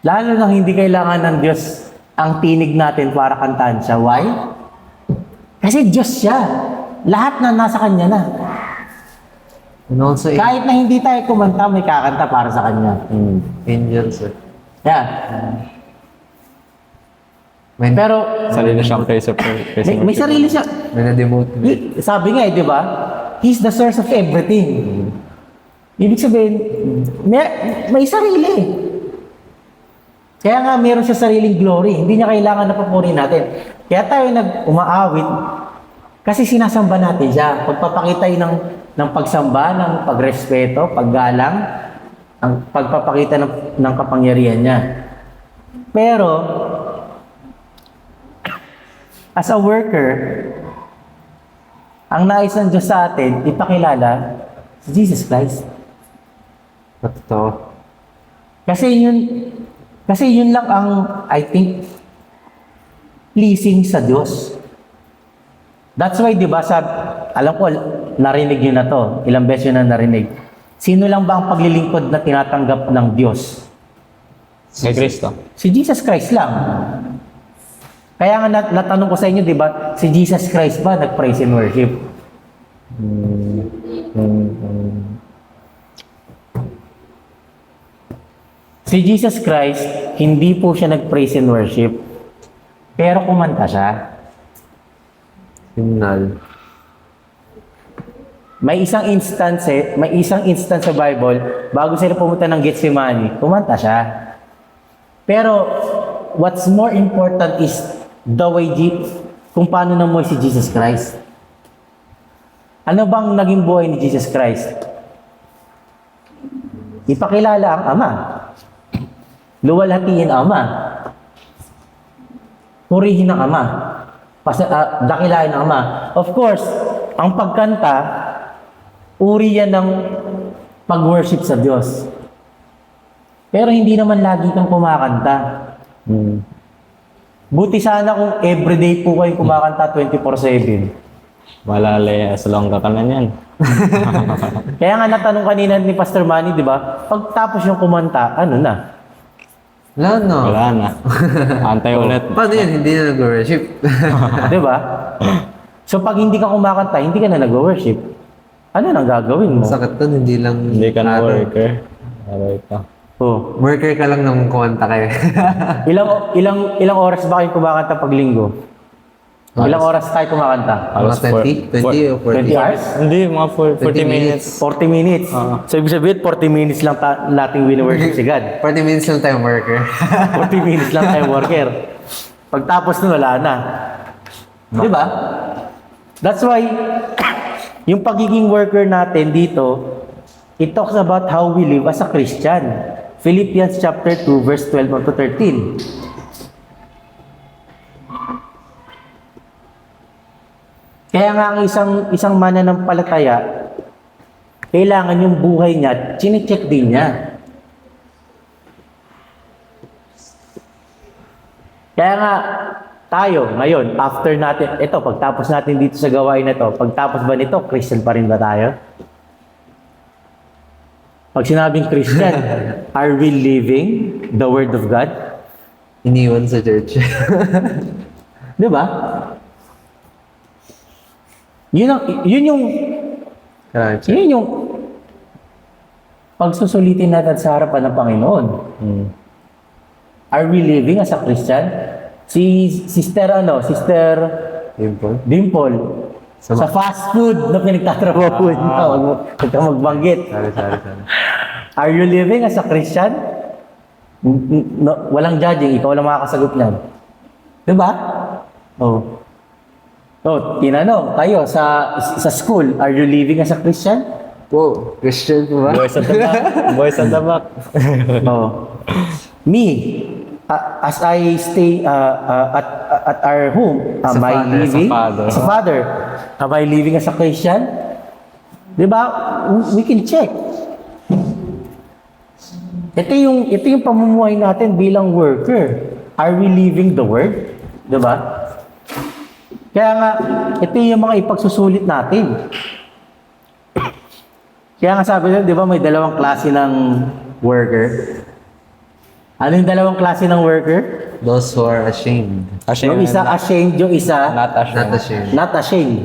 Lalo nang hindi kailangan ng Diyos ang tinig natin para kantahan siya. Why? Kasi Diyos siya. Lahat na nasa Kanya na. And also, Kahit na hindi tayo kumanta, may kakanta para sa Kanya. angels. Yeah. Pero, Sarili siyang praise of may sarili siya. May na-demote. Sabi nga di ba? He's the source of everything. Ibig sabihin, may sarili. Kaya nga meron siya sariling glory. Hindi niya kailangan na papurin natin. Kaya tayo umaawit kasi sinasamba natin siya. Pagpapakita yun ng pagsamba, ng pagrespeto, paggalang, ang pagpapakita ng kapangyarihan niya. Pero, as a worker, ang nais ng Diyos sa atin, ipakilala si Jesus Christ. Totoo. Kasi yun lang ang, I think, pleasing sa Diyos. That's why, di ba, alam ko, narinig nyo na to. Ilang beses nyo na narinig. Sino lang ba ang paglilingkod na tinatanggap ng Diyos? Kay Kristo. Si Jesus Christ lang. Kaya nga natanong ko sa inyo, di ba, si Jesus Christ ba nag-praise and worship? Si Jesus Christ, hindi po siya nag-praise and worship, pero kumanta siya. Hymnal. May isang instance sa Bible, bago sila pumunta ng Gethsemane, kumanta siya. Pero, what's more important is the way, kung paano namuhay si Jesus Christ. Ano bang naging buhay ni Jesus Christ? Ipakilala ang Ama. Luwalhatiin ang Ama. Purihin ang Ama. Dakilain ang Ama. Of course, ang pagkanta, uri yan ng pag-worship sa Diyos. Pero hindi naman lagi kang kumakanta. Mm. Buti sana kung everyday po kayong kumakanta 24/7. Malala as long ka na yan. Kaya nga natanong kanina ni Pastor Manny, di ba? Pagtapos yung kumanta, ano na? Wala no. Wala na. Antay ulit. Paano yun? Hindi na nag-worship. Di ba? So pag hindi ka kumakanta, hindi ka na nag-worship. Ano nang gagawin mo? Sakit nun, hindi lang... Hindi ka na ano, worker. Aray ka. Oh. Worker ka lang nung kumanta kayo. Ilang oras ba kayo kumakanta pag linggo? Ilang oras tayo kumakanta? Mga 20 o 40? 20 hours? Hindi, mga 40 minutes. 40 minutes. So ibig sabihin, 40 minutes lang nating wini-worship si God. 40 minutes lang tayo worker. 40 minutes lang tayo worker. Pagtapos nun, wala na. Di ba? That's why, yung pagiging worker natin dito, it talks about how we live as a Christian. Philippians chapter 2, verse 12 to 13. Kaya nga ang isang mananampalataya, kailangan yung buhay niya, chine-check din niya. Kaya nga, tayo, ngayon, after natin, ito, pagtapos natin dito sa gawain na to, pagtapos ba nito, Christian pa rin ba tayo? Pag sinabing Christian, are we living the Word of God? Iniwan sa church. Di ba? Yun yung pagsusulitin natin sa harapan ng Panginoon. Are we living as a Christian? Si Sister Dimple, sa fast food na pinagtatrabaho po niya, huwag ka magbanggit. Sorry. Are you living as a Christian? No, walang judging, ikaw lang makakasagot niyan. Diba? Oh. So, tinanong kayo sa school, are you living as a Christian? Wow, Christian po ba? Boys at the back. Boys at the back. Oh. Me, as I stay at our home, am I living as a father? Am I living as a Christian? Diba? We can check. Ito yung pamumuhay natin bilang worker. Are we living the word? Diba? Kaya nga, ito yung mga ipagsusulit natin. Kaya nga sabi nila, di ba, may dalawang klase ng worker. Ano yung dalawang klase ng worker? Those who are ashamed. Yung isa ashamed, yung isa Not ashamed. Not ashamed. not ashamed.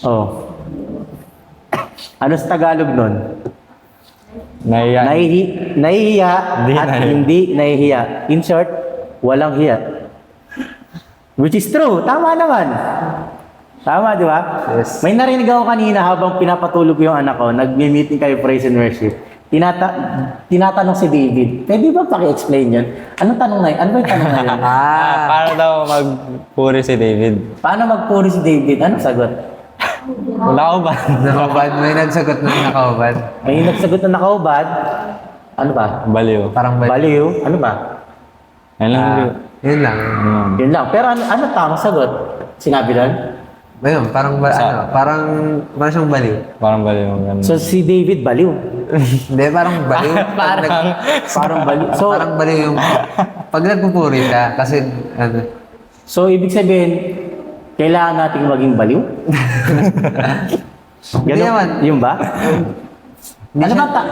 Oh. Ano sa Tagalog nun? Naiya. Nahihiya Hindi at nahihiya. hindi nahihiya. In short, walang hiya. Which is true. Tama naman. Tama, di ba? Yes. May narinig ako kanina habang pinapatulog ko yung anak ko, nag-meeting kayo praise and worship. Tinatanong si David, pwede ba paki-explain yun? Anong tanong na yun? Ano ba yung tanong na yun? Paano daw magpuri si David? Paano magpuri si David? Anong sagot? Wala ko ba? Nakaubad. May nagsagot na nakaubad. May nagsagot na nakaubad. Ano ba? Baliw. Parang Baliw. Ano ba? Yan lang. Yun lang. Yun lang. Pero ano tamang sagot? Sinabi doon? Ayun, parang parang siyang baliw. Parang baliw. Ganun. So si David baliw. Hindi, parang baliw. Parang baliw. So, Parang baliw yung... Pag nagpupuri ka, kasi ano... so ibig sabihin, kailangan nating maging baliw? Hindi naman. Yun ba?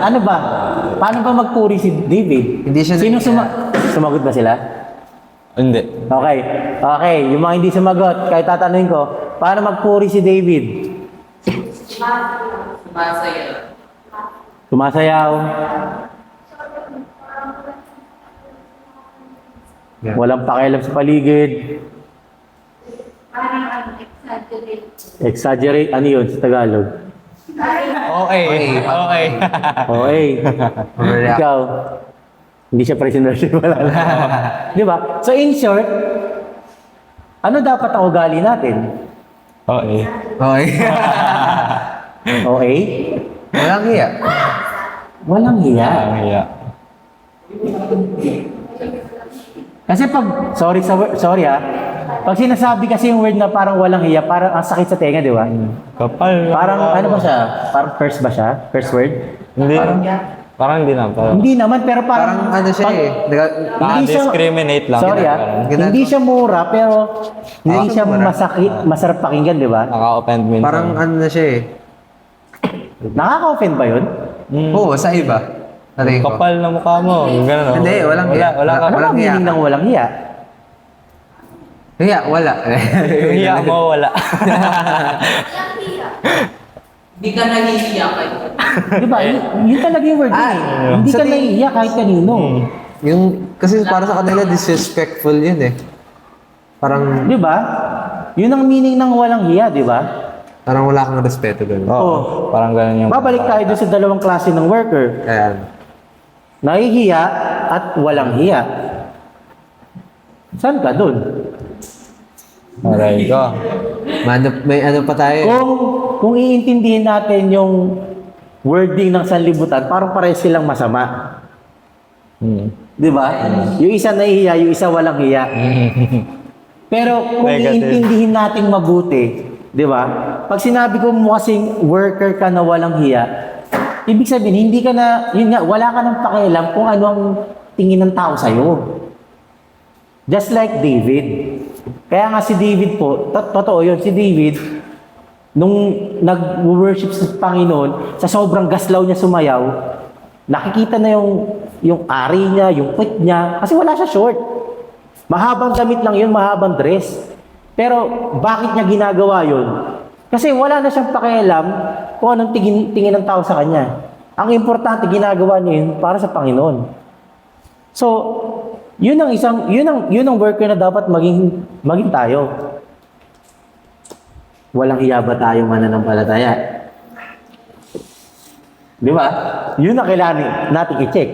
Ano ba? Paano ba magpuri si David? Hindi siya Sino sumagot ba sila? Hindi. Okay. Okay. Yung mga hindi sumagot, kahit tatanungin ko, paano magpuri si David? Sumasayaw. Sumasayaw. Yeah. Walang pakialam sa paligid. Parang exaggerate. Exaggerate. Ano yun sa Tagalog? Okay. Okay. Okay. Overreact. Ikaw, hindi siya praise and worship. Wala na. Di ba? So in short, ano dapat ang ugali natin? Okay. Okay. Okay? Walang hiya. Walang hiya. Iya. Kasi pag, sorry pag sinasabi kasi yung word na parang walang hiya, parang ang sakit sa tenga, di ba? Kapal. Parang ano ba siya? Parang curse ba siya? Curse word? Hindi. Parang hindi na. Parang, Hindi naman, pero Parang ano siya pag- eh. Hindi siya- discriminate lang. Sorry Parang hindi siya mura, pero hindi Ah, siya mura. masarap pakinggan, di ba? Naka-offend minsan. Parang ano na siya eh. Nakaka-offend ba yun? Oo, sa iba. Sa tingin ko. Kapal na mukha mo. Ganun, no? Hindi, walang wala, hiya. wala ka. Ano Walang ang hiya meaning ka. ng walang hiya? Kaya, wala. Yung hiya mo, wala. Walang hiya. Hindi ka nahihiya kayo. Di ba? Yun talaga yung word Ah, eh. Hindi sa ka tingin- nahihiya kahit kanino. Yung, kasi para sa kanila, disrespectful yun eh. Parang, Di ba? Yun ang meaning ng walang hiya, di ba? parang wala kang respeto ganun. Oo. Parang ganun yung... Babalik tayo doon sa dalawang klase ng worker. Ayan. Nahihiya at walang hiya. Saan ka doon? Aray ko. May ano pa tayo. Kung iintindihin natin yung wording ng sanlibutan, parang pareho silang masama. Di ba? Yung isa nahihiya, yung isa walang hiya. Pero kung Negative. iintindihin natin mabuti, di ba? Pag sinabi ko mo kasing worker ka na walang hiya, ibig sabihin, hindi ka na, yun nga, wala ka ng pakialam kung ano ang tingin ng tao sa'yo. Just like David. Kaya nga si David po, totoo yun, si David, nung nag-worship sa Panginoon, sa sobrang gaslaw niya sumayaw, nakikita na yung ari niya, yung puwet niya, kasi wala siya short. Mahabang damit lang yun, mahabang dress. Pero bakit niya ginagawa yun? Kasi wala na siyang pakialam kung anong tingin ng tao sa kanya. Ang importante, ginagawa niya yun para sa Panginoon. So, yun ang worker na dapat maging tayo. Walang hiya ba tayo mananampalataya? Di ba? Yun ang kailangan natin i-check.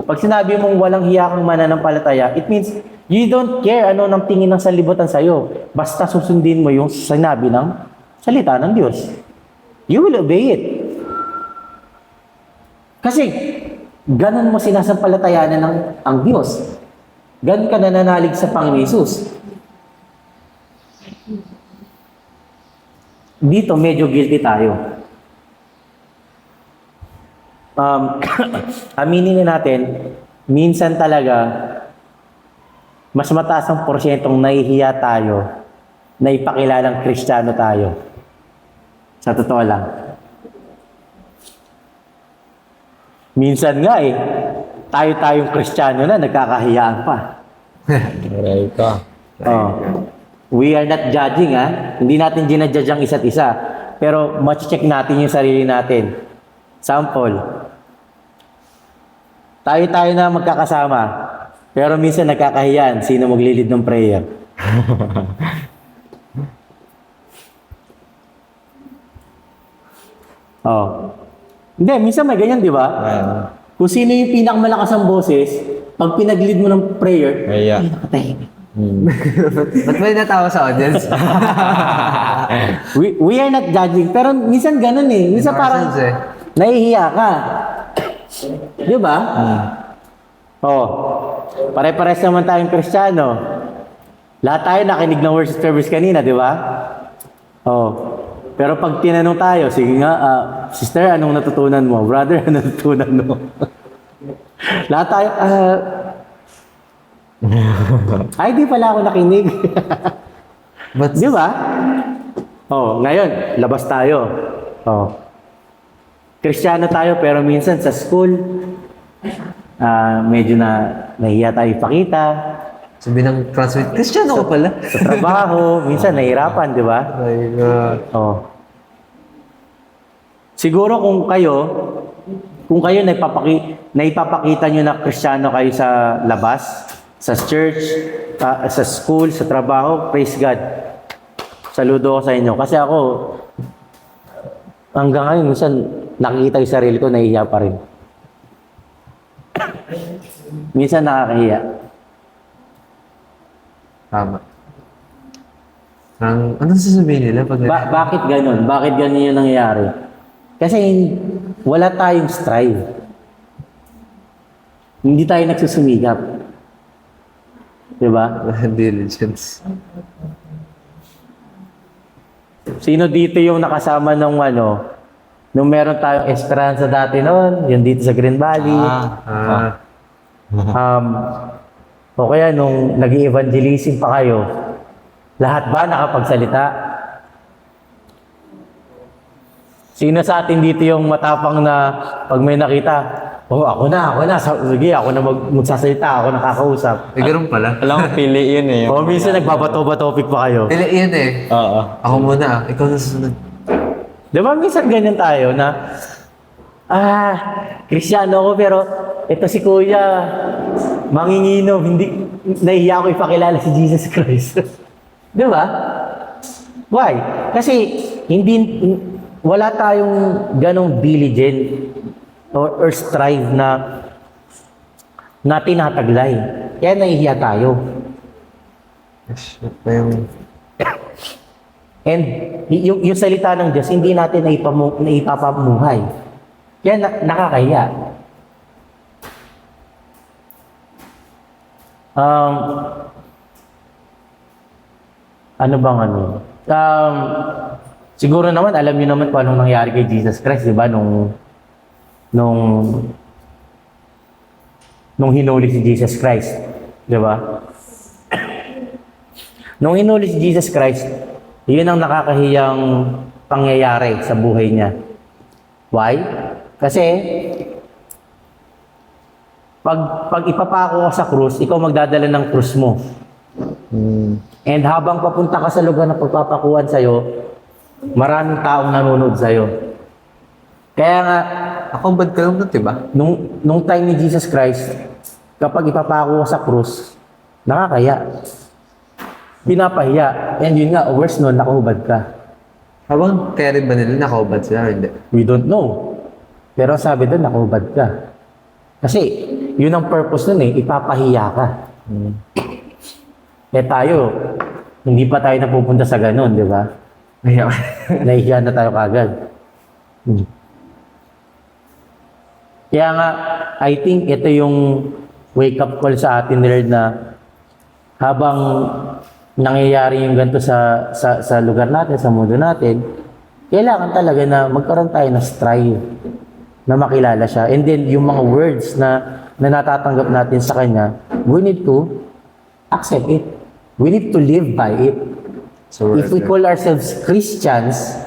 Pag sinabi mong walang hiya kang mananampalataya, it means you don't care ano nang tingin ng sanlibutan sa'yo. Basta susundin mo yung sinabi ng salita ng Diyos. You will obey it. Kasi, ganun mo sinasampalatayanan ng ang Diyos. Ganun ka nananalig sa Panginoon Hesus. Dito, medyo guilty tayo. Aminin na natin, minsan talaga, mas mataas ang porsyentong nahihiya tayo na ipakilalang Kristiyano tayo. Sa totoo lang. Minsan nga tayo-tayong Kristiyano na, nagkakahiyaan pa. Aray ko. Oh. We are not judging, ha? Hindi natin ginajudge ang isa't isa. Pero match-check natin yung sarili natin. Sample. Tayo na magkakasama. Pero minsan nagkakahiyaan. Sino maglilid ng prayer? Oh. Hindi, minsan may ganyan, di ba? Ayan. Kung sino yung pinakamalakas ang boses, pag pinag-lead mo ng prayer, Kaya. ay, nakatahimik. Ba't may natawa sa audience? We are not judging, pero minsan ganun eh. Minsan parang Innocence eh. nahihiya ka. Di ba? Oh. Pare-pares naman tayong Kristiyano. Lahat tayo nakinig ng worship service kanina, di ba? Oh. Pero pag tinanong tayo, sige nga, sister, anong natutunan mo? Brother, anong natutunan mo? Lahat tayo, ay, di pala ako nakinig. But, Di ba? Oh, ngayon, labas tayo. Oh. Kristiyano tayo, pero minsan sa school, medyo nahiya tayo ipakita. sabi ng classmate, Kristiyano ka pala. Sa trabaho, minsan nahihirapan, di ba? Ay, God. Oh. Siguro kung kayo naipapakita nyo na Kristiyano kayo sa labas, sa church, sa school, sa trabaho, praise God. Saludo ko sa inyo. Kasi ako, hanggang ngayon, minsan nakikita yung sarili ko, nahihiya pa rin. Minsan nakakahiya. Tama. Anong sasabihin nila pag... Bakit ganun? Bakit ganun yung nangyayari? Kasi wala tayong strive. Hindi tayo nagsusumikap. Diba? Diligence. Sino dito yung nakasama ng nung meron tayong Esperanza dati noon, yung dito sa Green Valley. Um, o kaya nung nag-evangelism pa kayo, lahat ba nakapagsalita? Sino sa atin dito yung matapang na pag may nakita, ako na, sige, ako na magsasalita, ako nakakausap. Ganun pala. Alam mo, pili yun eh. O minsan nagbabato-topic pa kayo. Yan eh. Oo. Ako muna, ikaw na susunod. Di ba minsan ganyan tayo na, Kristyano ako pero ito si Kuya, manginginom, hindi, nahihiya ako ipakilala si Jesus Christ. Di ba? Why? Kasi wala tayong ganong diligent or strive na tinataglay. Kaya nahihiya tayo. And yung salita ng Diyos, hindi natin naipapamuhay. Kaya nakakahiya. Ano bang ano? Siguro naman, alam niyo naman kung anong nangyari kay Jesus Christ, di ba? Nung hinuli si Jesus Christ. Di ba? Nung hinuli si Jesus Christ, yun ang nakakahiyang pangyayari sa buhay niya. Why? Kasi, pag ipapako ka sa krus, ikaw magdadala ng krus mo. And habang papunta ka sa lugar na pagpapakuan sa'yo, maraming taong nanonood sa'yo. Kaya nga, Ako bad ka lang nun, diba? nung time ni Jesus Christ, kapag ipapako ka sa krus, nakakaya. Pinapahiya. And yun nga, worse nun, nakahubad ka. Habang carry ba nila, nakaubad sila or hindi? We don't know. Pero sabi doon, nakahubad ka. Kasi, yun ang purpose nun ipapahiya ka. Eh tayo, hindi pa tayo napupunta sa ganun, di ba? Nahihiya na tayo kagad. Kaya nga, I think ito yung wake-up call sa atin, Lord, na habang nangyayari yung ganito sa lugar natin, sa mundo natin, kailangan talaga na magkaroon tayo ng strive na makilala siya. And then, yung mga words na natatanggap natin sa Kanya, we need to accept it. We need to live by it. So, If we call ourselves Christians,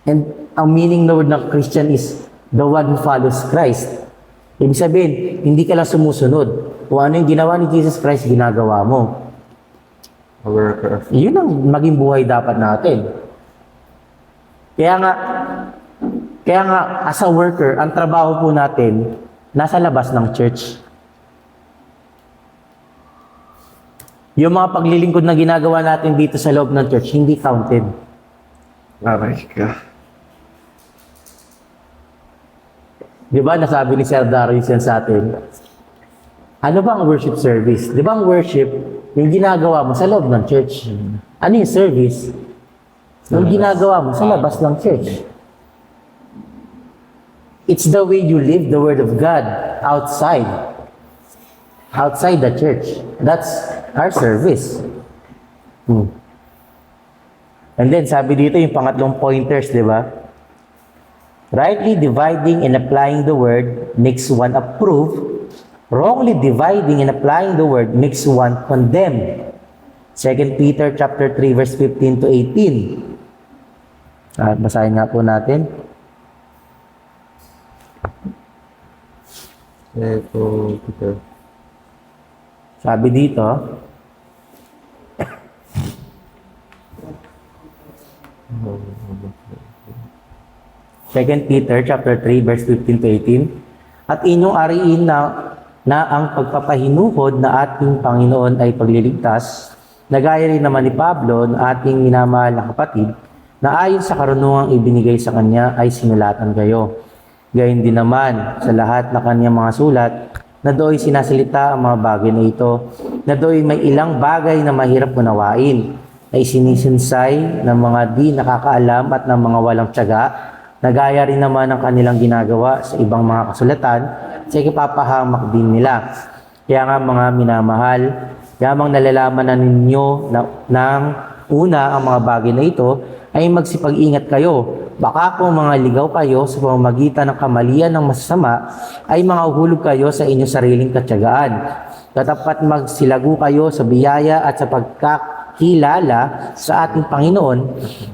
and ang meaning ng word ng Christian is the one who follows Christ. Ibig sabihin, hindi ka lang sumusunod. Kung ano yung ginawa ni Jesus Christ, ginagawa mo. a worker. Yun ang maging buhay dapat natin. Kaya nga, as a worker, ang trabaho po natin, nasa labas ng church. Yung mga paglilingkod na ginagawa natin dito sa loob ng church, hindi counted. Aray ka. Di ba, nasabi ni Sir Darius yan sa atin? Ano ba ang worship service? Di ba ang worship, yung ginagawa mo sa loob ng church? Ano yung service? Yung ginagawa mo sa labas ng church. It's the way you live the Word of God outside the church. That's our service. And then, sabi dito yung pangatlong pointers, di ba? Rightly dividing and applying the word makes one approve. Wrongly dividing and applying the word makes one condemn. 2 Peter chapter 3 verse 15 to 18. Basahin nga po natin. Ito, Peter. Sabi dito, Second Peter chapter 3 verse 15 to 18. At inyong ariin na ang pagpapahinuhod na ating Panginoon ay pagliligtas, na gaya rin naman ni Pablo na ating minamahal na kapatid, na ayon sa karunungang ibinigay sa kanya ay sinulatan kayo. Gayon din naman sa lahat na kanyang mga sulat, na do'y sinasalita ang mga bagay na ito, na do'y may ilang bagay na mahirap unawain, na isinisinsay ng mga di nakakaalam at ng mga walang tiyaga, na gaya rin naman ang kanilang ginagawa sa ibang mga kasulatan, sa ikipapahamak din nila. Kaya nga mga minamahal, yamang nalalaman na ninyo ng una ang mga bagay na ito, ay magsipag-ingat kayo. Baka kung mga ligaw kayo sa pamamagitan ng kamalian ng masasama, ay mahuhulog kayo sa inyong sariling katyagaan. Katapat magsilago kayo sa biyaya at sa pagkakilala sa ating Panginoon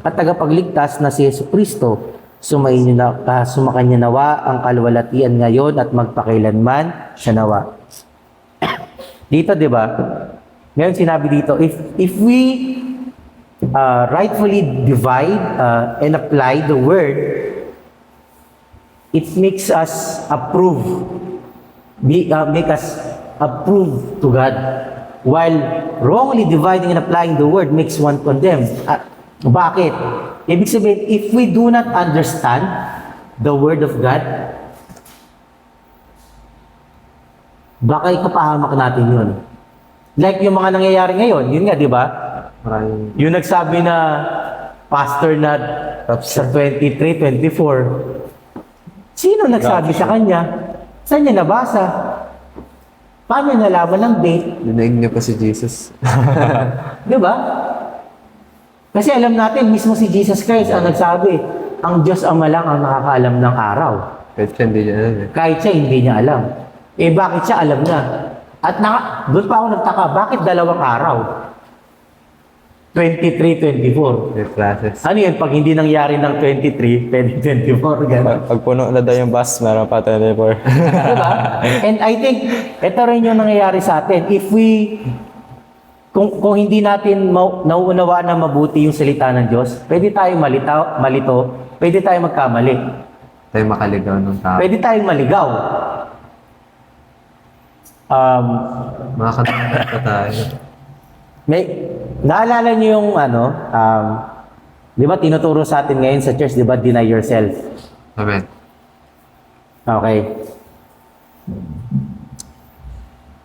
at tagapagligtas na si Jesucristo. Sumakanya nawa ang kalwalatian ngayon at magpakailanman siya nawa. Dito, di ba? Ngayon sinabi dito, if we rightfully divide and apply the word, it makes us approve, make us approve to God. While wrongly dividing and applying the word makes one condemned. Bakit? Ibig sabihin, if we do not understand the word of God, baka ikapahamak natin yun. Like yung mga nangyayari ngayon, yun nga, di ba? Yung nagsabi na pastor na sa 23, 24, sino nagsabi sa kanya? Saan niya nabasa? Paano nalaman ng date? Dinaig niya pa si Jesus. Di ba? Kasi alam natin, mismo si Jesus Christ ang nagsabi, ang Diyos Ama lang ang nakakaalam ng araw. Kahit siya hindi niya alam eh. Kahit siya, hindi niya alam. Eh, bakit siya alam niya? At doon pa ako nagtaka, bakit dalawang araw? 23, 24. May classes. Ano yun? Pag hindi nangyari ng 23, pwede 24, gano'n. Pag puno na daw yung bus, meron pa 24. Diba? And I think, ito rin yung nangyayari sa atin. If we, kung hindi natin nauunawaan na mabuti yung salita ng Diyos, pwede tayong malito, pwede tayong magkamali. Tayo makaligaw ng tao. Pwede tayong maligaw. Makakatawa pa tayo. Naalala niyo yung di ba tinuturo sa atin ngayon sa church, di ba, deny yourself. Amen. Okay.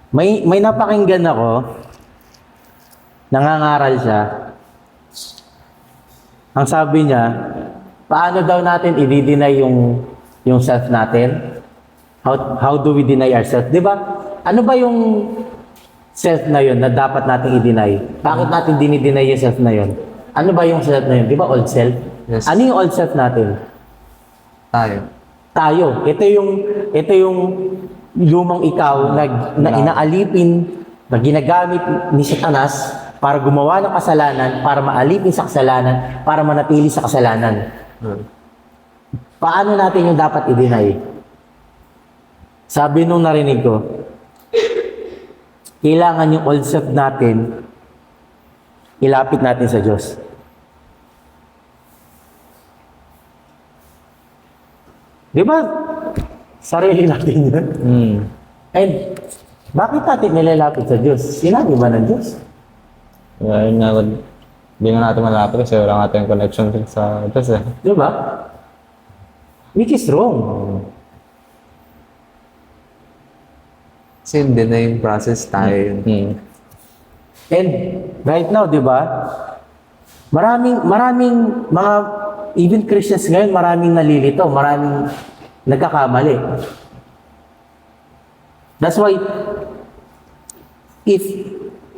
May napakinggan ako, nangangaral siya. Ang sabi niya, paano daw natin i-deny yung self natin? How do we deny ourselves? Di ba? Ano ba yung self na yun na dapat natin i-deny? Bakit natin dinideny yung self na yun? Ano ba yung self na yun? Di ba old self? Yes. Ano yung old self natin? Tayo. Ito yung lumang ikaw na inaalipin, na ginagamit ni Satanas para gumawa ng kasalanan, para maalipin sa kasalanan, para manatili sa kasalanan. Paano natin yung dapat i-deny? Sabi nung narinig ko, kailangan yung old self natin, ilapit natin sa Diyos. Di ba? Sarili natin yun. And bakit natin nilalapit sa Diyos? Sinabi ba ng Diyos? Ngayon nga, hindi nga natin malapit kasi wala nga tayong connection sa Diyos eh. Di ba? Which is wrong. Kasi hindi na yung process tayo yun. And right now, di ba? Maraming mga, even Christians ngayon, maraming nalilito, maraming nagkakamali. That's why, if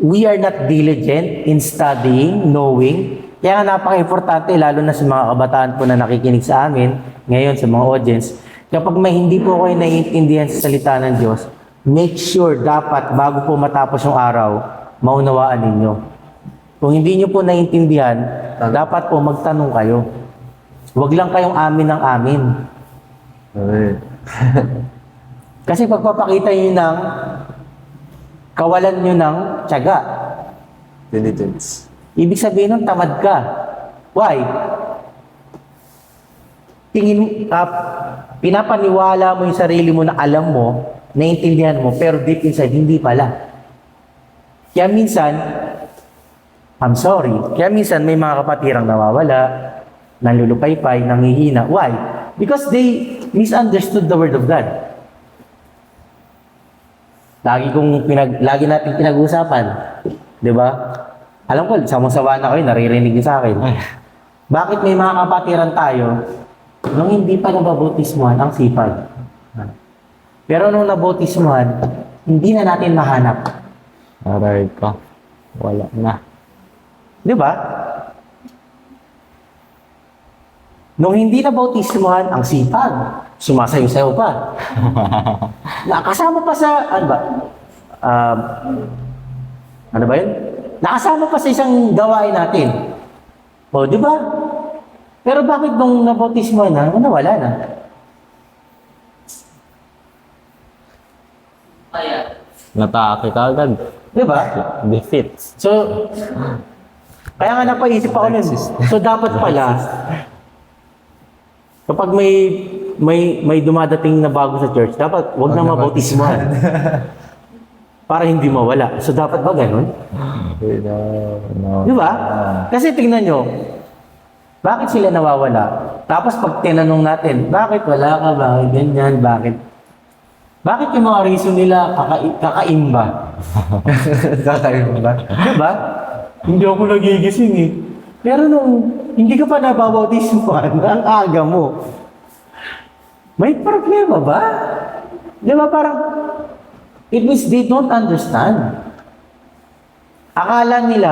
we are not diligent in studying, knowing, kaya nga napaka-importante, lalo na sa mga kabataan po na nakikinig sa amin, ngayon sa mga audience, kapag may hindi po kayo naiintindihan sa salita ng Diyos, make sure dapat bago po matapos yung araw, maunawaan ninyo. Kung hindi nyo po naiintindihan, dapat po magtanong kayo. Huwag lang kayong amin ng amin. Kasi pagpapakita nyo ng kawalan nyo ng tiyaga. Diligence. Ibig sabihin nun, tamad ka. Why? Pinapaniwala mo yung sarili mo na alam mo, naiintindihan mo, pero deep inside, hindi pala. Kaya minsan, I'm sorry, kaya minsan may mga kapatirang nawawala, nanlulupaypay, nanghihina. Why? Because they misunderstood the Word of God. Lagi natin pinag-uusapan. Di ba? Alam ko, samang-sawa na kayo, naririnig niyo sa akin. Bakit may mga kapatiran tayo nung hindi pa nababautismuhan ang sipag? Pero nung nabautismuhan, hindi na natin mahanap. Aray ko. Wala na. Di ba? Nung hindi na bautismuhan, ang sipag. Sumasayo-sayo pa. Nakasama pa sa, ano ba? Ano ba yun? Nakasama pa sa isang gawain natin. O, di ba? Pero bakit nung nabautismuhan na, nawala na? Kaya, Natake ka agad. Di ba? Defeat. So, kaya nga napaisip ako nun. So, dapat pala, kapag may dumadating na bago sa church, dapat wag na mabautismuhan. Para hindi mawala. So, dapat ba ganun? No. Di ba? Kasi tingnan nyo, bakit sila nawawala? Tapos pag tinanong natin, bakit wala ka? Bakit ganyan? Bakit yung mga reason nila kakaimba? Kakaiba. Diba? Hindi ako nagigising eh. Pero nung hindi ka pa nababautismuhan, ang aga mo, may problema ba? Di ba parang, it means they don't understand. Akala nila,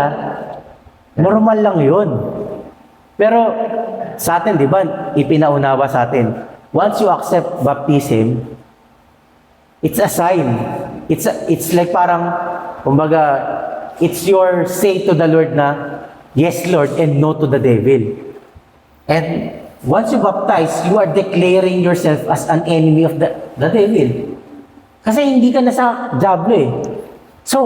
normal lang yun. Pero sa atin, di ba, ipinaunawa sa atin. Once you accept baptism, it's a sign. It's like parang, kumbaga, it's your say to the Lord na, yes, Lord, and no to the devil. And once you baptize, you are declaring yourself as an enemy of the devil. Kasi hindi ka na sa diablo eh. So,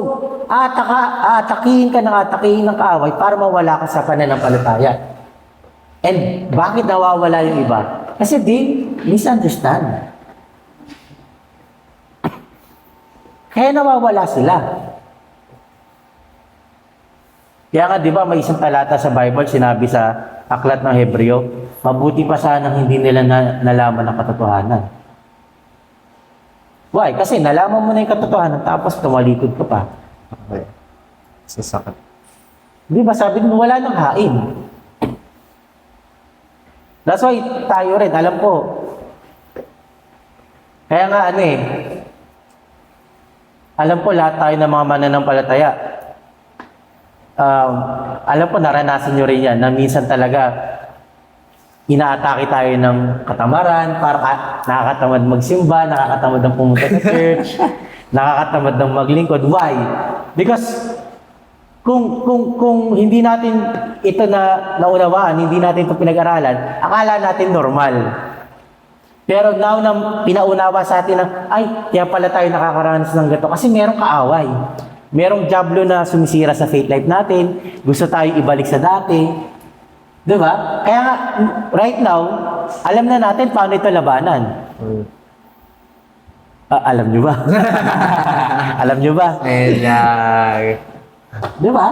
atakihin ka ng kaaway para mawala ka sa pananampalataya. And bakit nawawala yung iba? Kasi they misunderstand. Kaya nawawala sila. Kaya nga, di ba, may isang talata sa Bible, sinabi sa aklat ng Hebreo, mabuti pa sanang hindi nila nalaman ang katotohanan. Why? Kasi nalaman mo na yung katotohanan, tapos tumalikod ka pa. Okay. Sasakit. Di ba, sabi mo, wala nang hain. That's why tayo rin, alam ko. Kaya nga, alam ko lahat tayo ng mga mananampalataya. Alam ko, naranasan nyo rin yan, na minsan talaga, inaatake tayo ng katamaran, para nakakatamad magsimba, nakakatamad ng pumunta sa church, nakakatamad ng maglingkod. Why? Because, kung hindi natin ito na naunawaan, hindi natin ito pinag-aralan, akala natin normal. Pero now na pinaunawa sa atin na, ay, kaya pala tayo nakakaranas ng gato. Kasi merong kaaway. Merong diablo na sumisira sa faith life natin. Gusto tayo ibalik sa dati. Diba? Kaya nga, right now, alam na natin paano ito labanan. Alam nyo ba? Alam nyo ba? Di ba?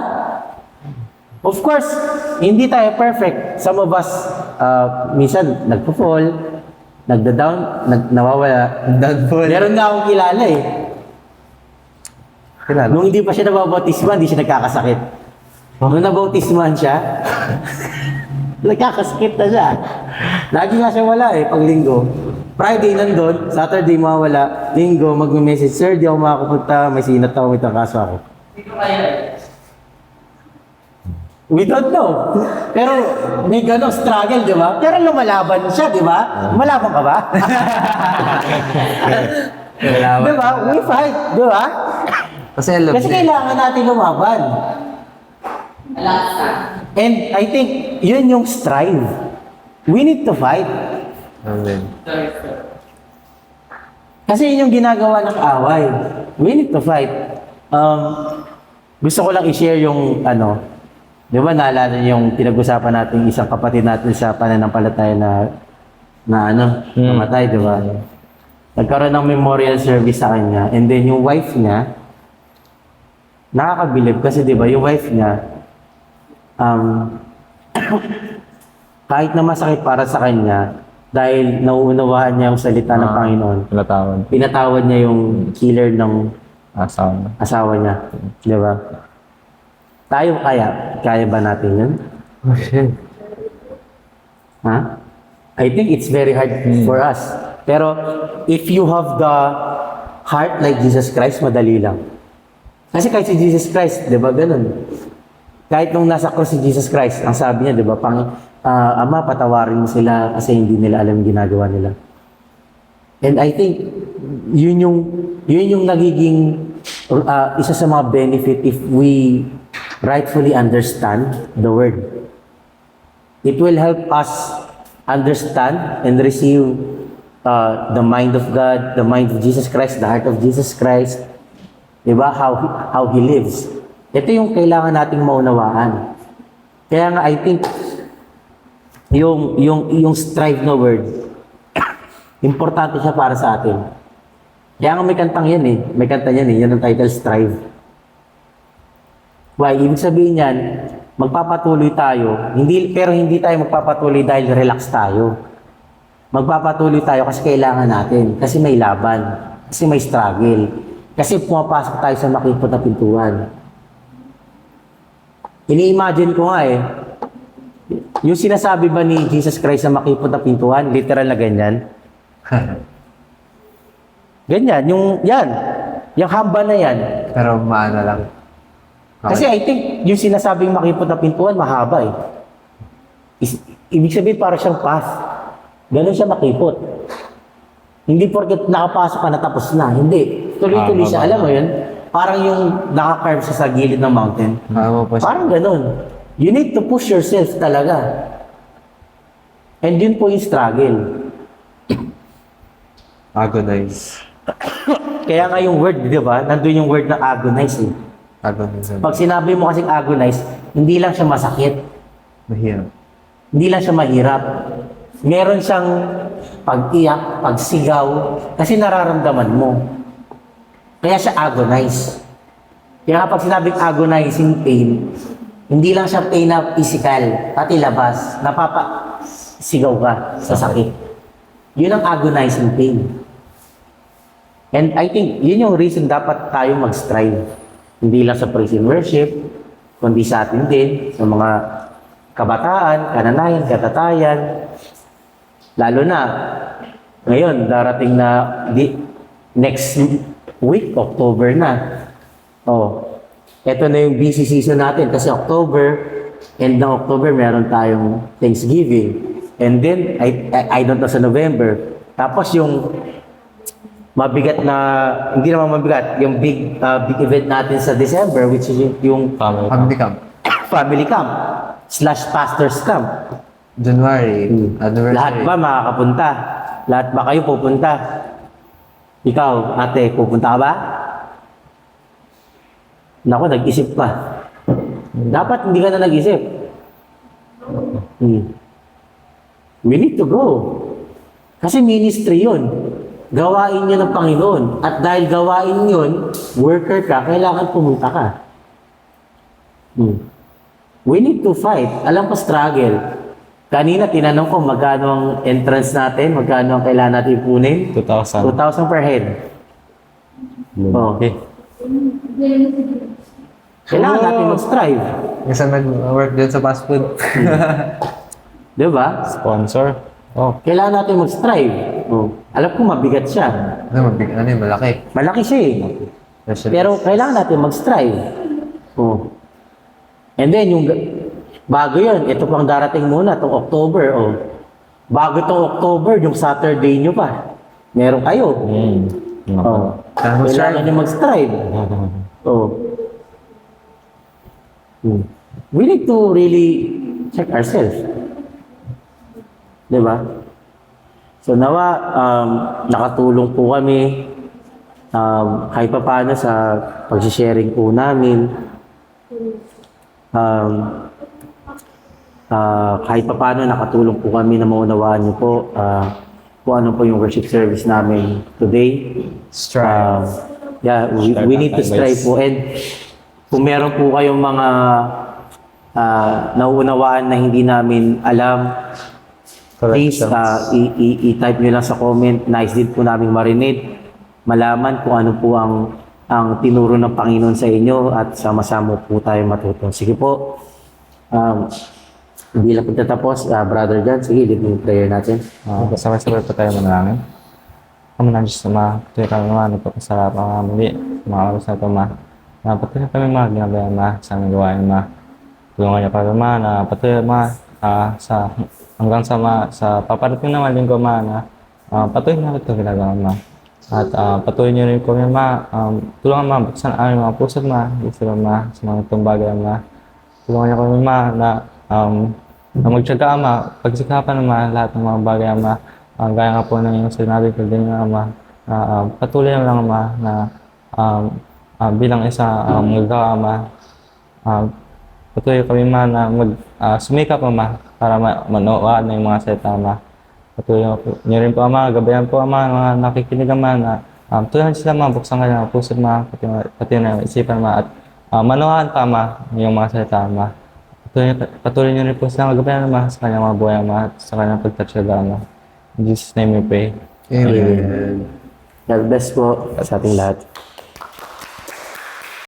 Of course, hindi tayo perfect. Some of us, minsan, nagpo-fall, nagda-down, nawawala. Meron na akong kilala eh. Nung hindi pa siya nababautisman, hindi siya nagkakasakit. Nung nabautisman siya, nagkakasakit na siya. Lagi nga siya wala eh, pag linggo. Friday nandun, Saturday mawala, linggo mag-message, Sir, di ako makapunta, may sinat ako, may tangkaso ako. hindi ko kaya. We don't know. Pero may ganong struggle, di ba? Pero lumalaban siya, di ba? Malaban ka ba? Di ba? We fight, di ba? Kasi alam Kasi niya. kailangan natin lumaban. Alaksa. And I think yun yung strive. We need to fight. Amen. Sorry, sir. Kasi yun yung ginagawa ng away. We need to fight. Gusto ko lang i-share yung di ba naalala niyo yung pinag-usapan natin isang kapatid natin sa pananampalataya na namatay, di ba? Nagkaroon ng memorial service sa kanya. And then yung wife niya, nakakabilib kasi di ba yung wife niya, kahit na masakit para sa kanya, dahil nauunawaan niya yung salita ng Panginoon, pinatawad niya yung killer ng asawa niya. Di ba? Tayo kaya ba natin yun? Okay. Ha? I think it's very hard for us. Pero if you have the heart like Jesus Christ, madali lang. Kasi kahit si Jesus Christ, di ba ganun? Kahit nung nasa cross si Jesus Christ, ang sabi niya, di ba, Ama, patawarin mo sila kasi hindi nila alam yung ginagawa nila. And I think, yun yung nagiging isa sa mga benefit if we rightfully understand the word. It will help us understand and receive the mind of God, the mind of Jesus Christ, the heart of Jesus Christ, diba? How He lives. Ito yung kailangan nating maunawaan. Kaya nga, I think, yung strive na word, importante siya para sa atin. Kaya nga may kantang yan eh. May kanta yan eh. Yan ang title, Strive. Why? Ibig sabihin yan, magpapatuloy tayo, pero hindi tayo magpapatuloy dahil relax tayo. Magpapatuloy tayo kasi kailangan natin. Kasi may laban. Kasi may struggle. Kasi pumapasok tayo sa makipot na pintuan. Ini-imagine ko nga eh, yung sinasabi ba ni Jesus Christ sa makipot na pintuan, literal na ganyan? Ganyan, yung hamba na yan. Pero maano lang. Kasi I think, yung sinasabing makipot na pintuan, mahaba eh. Ibig sabihin, parang siyang path. Ganon siya makipot. Hindi porket nakapasok ka na tapos na. Hindi. Tuloy-tuloy siya. Alam mo yun? Parang yung nakakarve siya sa gilid ng mountain. Parang ganon. You need to push yourself talaga. And yun po yung struggle. Agonize. Kaya nga yung word, di ba? Nandun yung word na agonize eh. Agonize. Pag sinabi mo kasing agonize, hindi lang siya masakit. Mahirap. Hindi lang siya mahirap. Meron siyang pag-iyak, pagsigaw, kasi nararamdaman mo. Kaya siya agonize. Kaya kapag sinabing agonizing pain, hindi lang siya pain na physical, pati labas, napapasigaw ka sa sakit. Yun ang agonizing pain. And I think, yun yung reason dapat tayo mag-strive. Hindi lang sa praise and worship, kundi sa atin din, sa mga kabataan, kananayan, katatayan. Lalo na, ngayon, darating na next week, October na. Oh, eto na yung busy season natin kasi October, end ng October, meron tayong Thanksgiving. And then, I don't know sa November. Tapos yung mabigat na, hindi naman mabigat, yung big event natin sa December, which is yung Family camp. family camp / pastors camp. January. Anniversary. Lahat ba makakapunta? Lahat ba kayo pupunta? Ikaw, ate, pupunta ka ba? Naku, nag-isip pa. Dapat hindi ka na nag-isip. We need to go. Kasi ministry yun. Gawain yun ng Panginoon. At dahil gawain yun, worker ka, kailangan pumunta ka. We need to fight. Alam ko, struggle. Kanina, tinanong ko magkano ang entrance natin, magkano ang kailangan natin ipunin. 2,000. 2,000 per head. Oh. Okay. Kailangan natin mag-strive. Isang nag-work din sa fast food. Di ba? Sponsor. Oh. Kailangan natin mag-strive. Oh. Alam ko, mabigat siya. Ano yun, malaki. Malaki siya eh. Pero kailangan natin mag-strive. Oh. And then, bago yun, ito pang darating muna, itong October. Oh. Bago itong October, yung Saturday nyo pa. Meron kayo. Oh. Kailangan nyo mag-strive. Oh. We need to really check ourselves. Diba? So nawa, nakatulong po kami kahit pa paano sa pag-sharing po namin. Kahit pa paano nakatulong po kami na maunawaan niyo po kung ano po yung worship service namin today. Strive. Yeah, we need to strive po. And kung meron po kayong mga nauunawaan na hindi namin alam, please i-type nyo lang sa comment. Nice din po namin marinig, malaman kung ano po ang tinuro ng Panginoon sa inyo at sama-sama po tayo matuto. Sige po. Hindi lang pagtatapos, Brother John, sige, lead mo yung prayer natin. Sabay-sabay pa tayo manalangin. Kami na Diyos na tuloy kami naman, nagpapasarap ang muli, mga oras na ito, ma. Patuloy kami mga ginabayan, ma, sa aming gawain, ma. Tulungan niyo kami, ma, na patuloy, ma, sa hanggang sa sa paparating naman din ko ma na patuloy na ito ginagawa ma. At patuloy niyo rin kami ma, tulungan ma, buksan ang aming mga puso ma, gusto ma, sa mga itong bagay ma. Tulungan niyo kami ma na magtyaga ma, pagsikapan ma, lahat ng mga bagay ma. Gaya nga po ng yung sinabi ko din nga ma, na patuloy lang ma, na bilang isa magagawa ma. Patuloy kami ma na sumikap ma, para manood na yung mga salita ma. Patuloy niyo rin po ama, gabayan po ama, mga nakikinig ama na tulungan sila ma, buksan ka ng puso ma, pati na isipan ma, at manood pa ma, yung mga salita ma. Patuloy niyo rin po sila gabayan ma, sa kanyang mga buhay ma, at sa kanyang pagtatsaga ma. In Jesus' name we pray. Amen. God bless po sa ating lahat.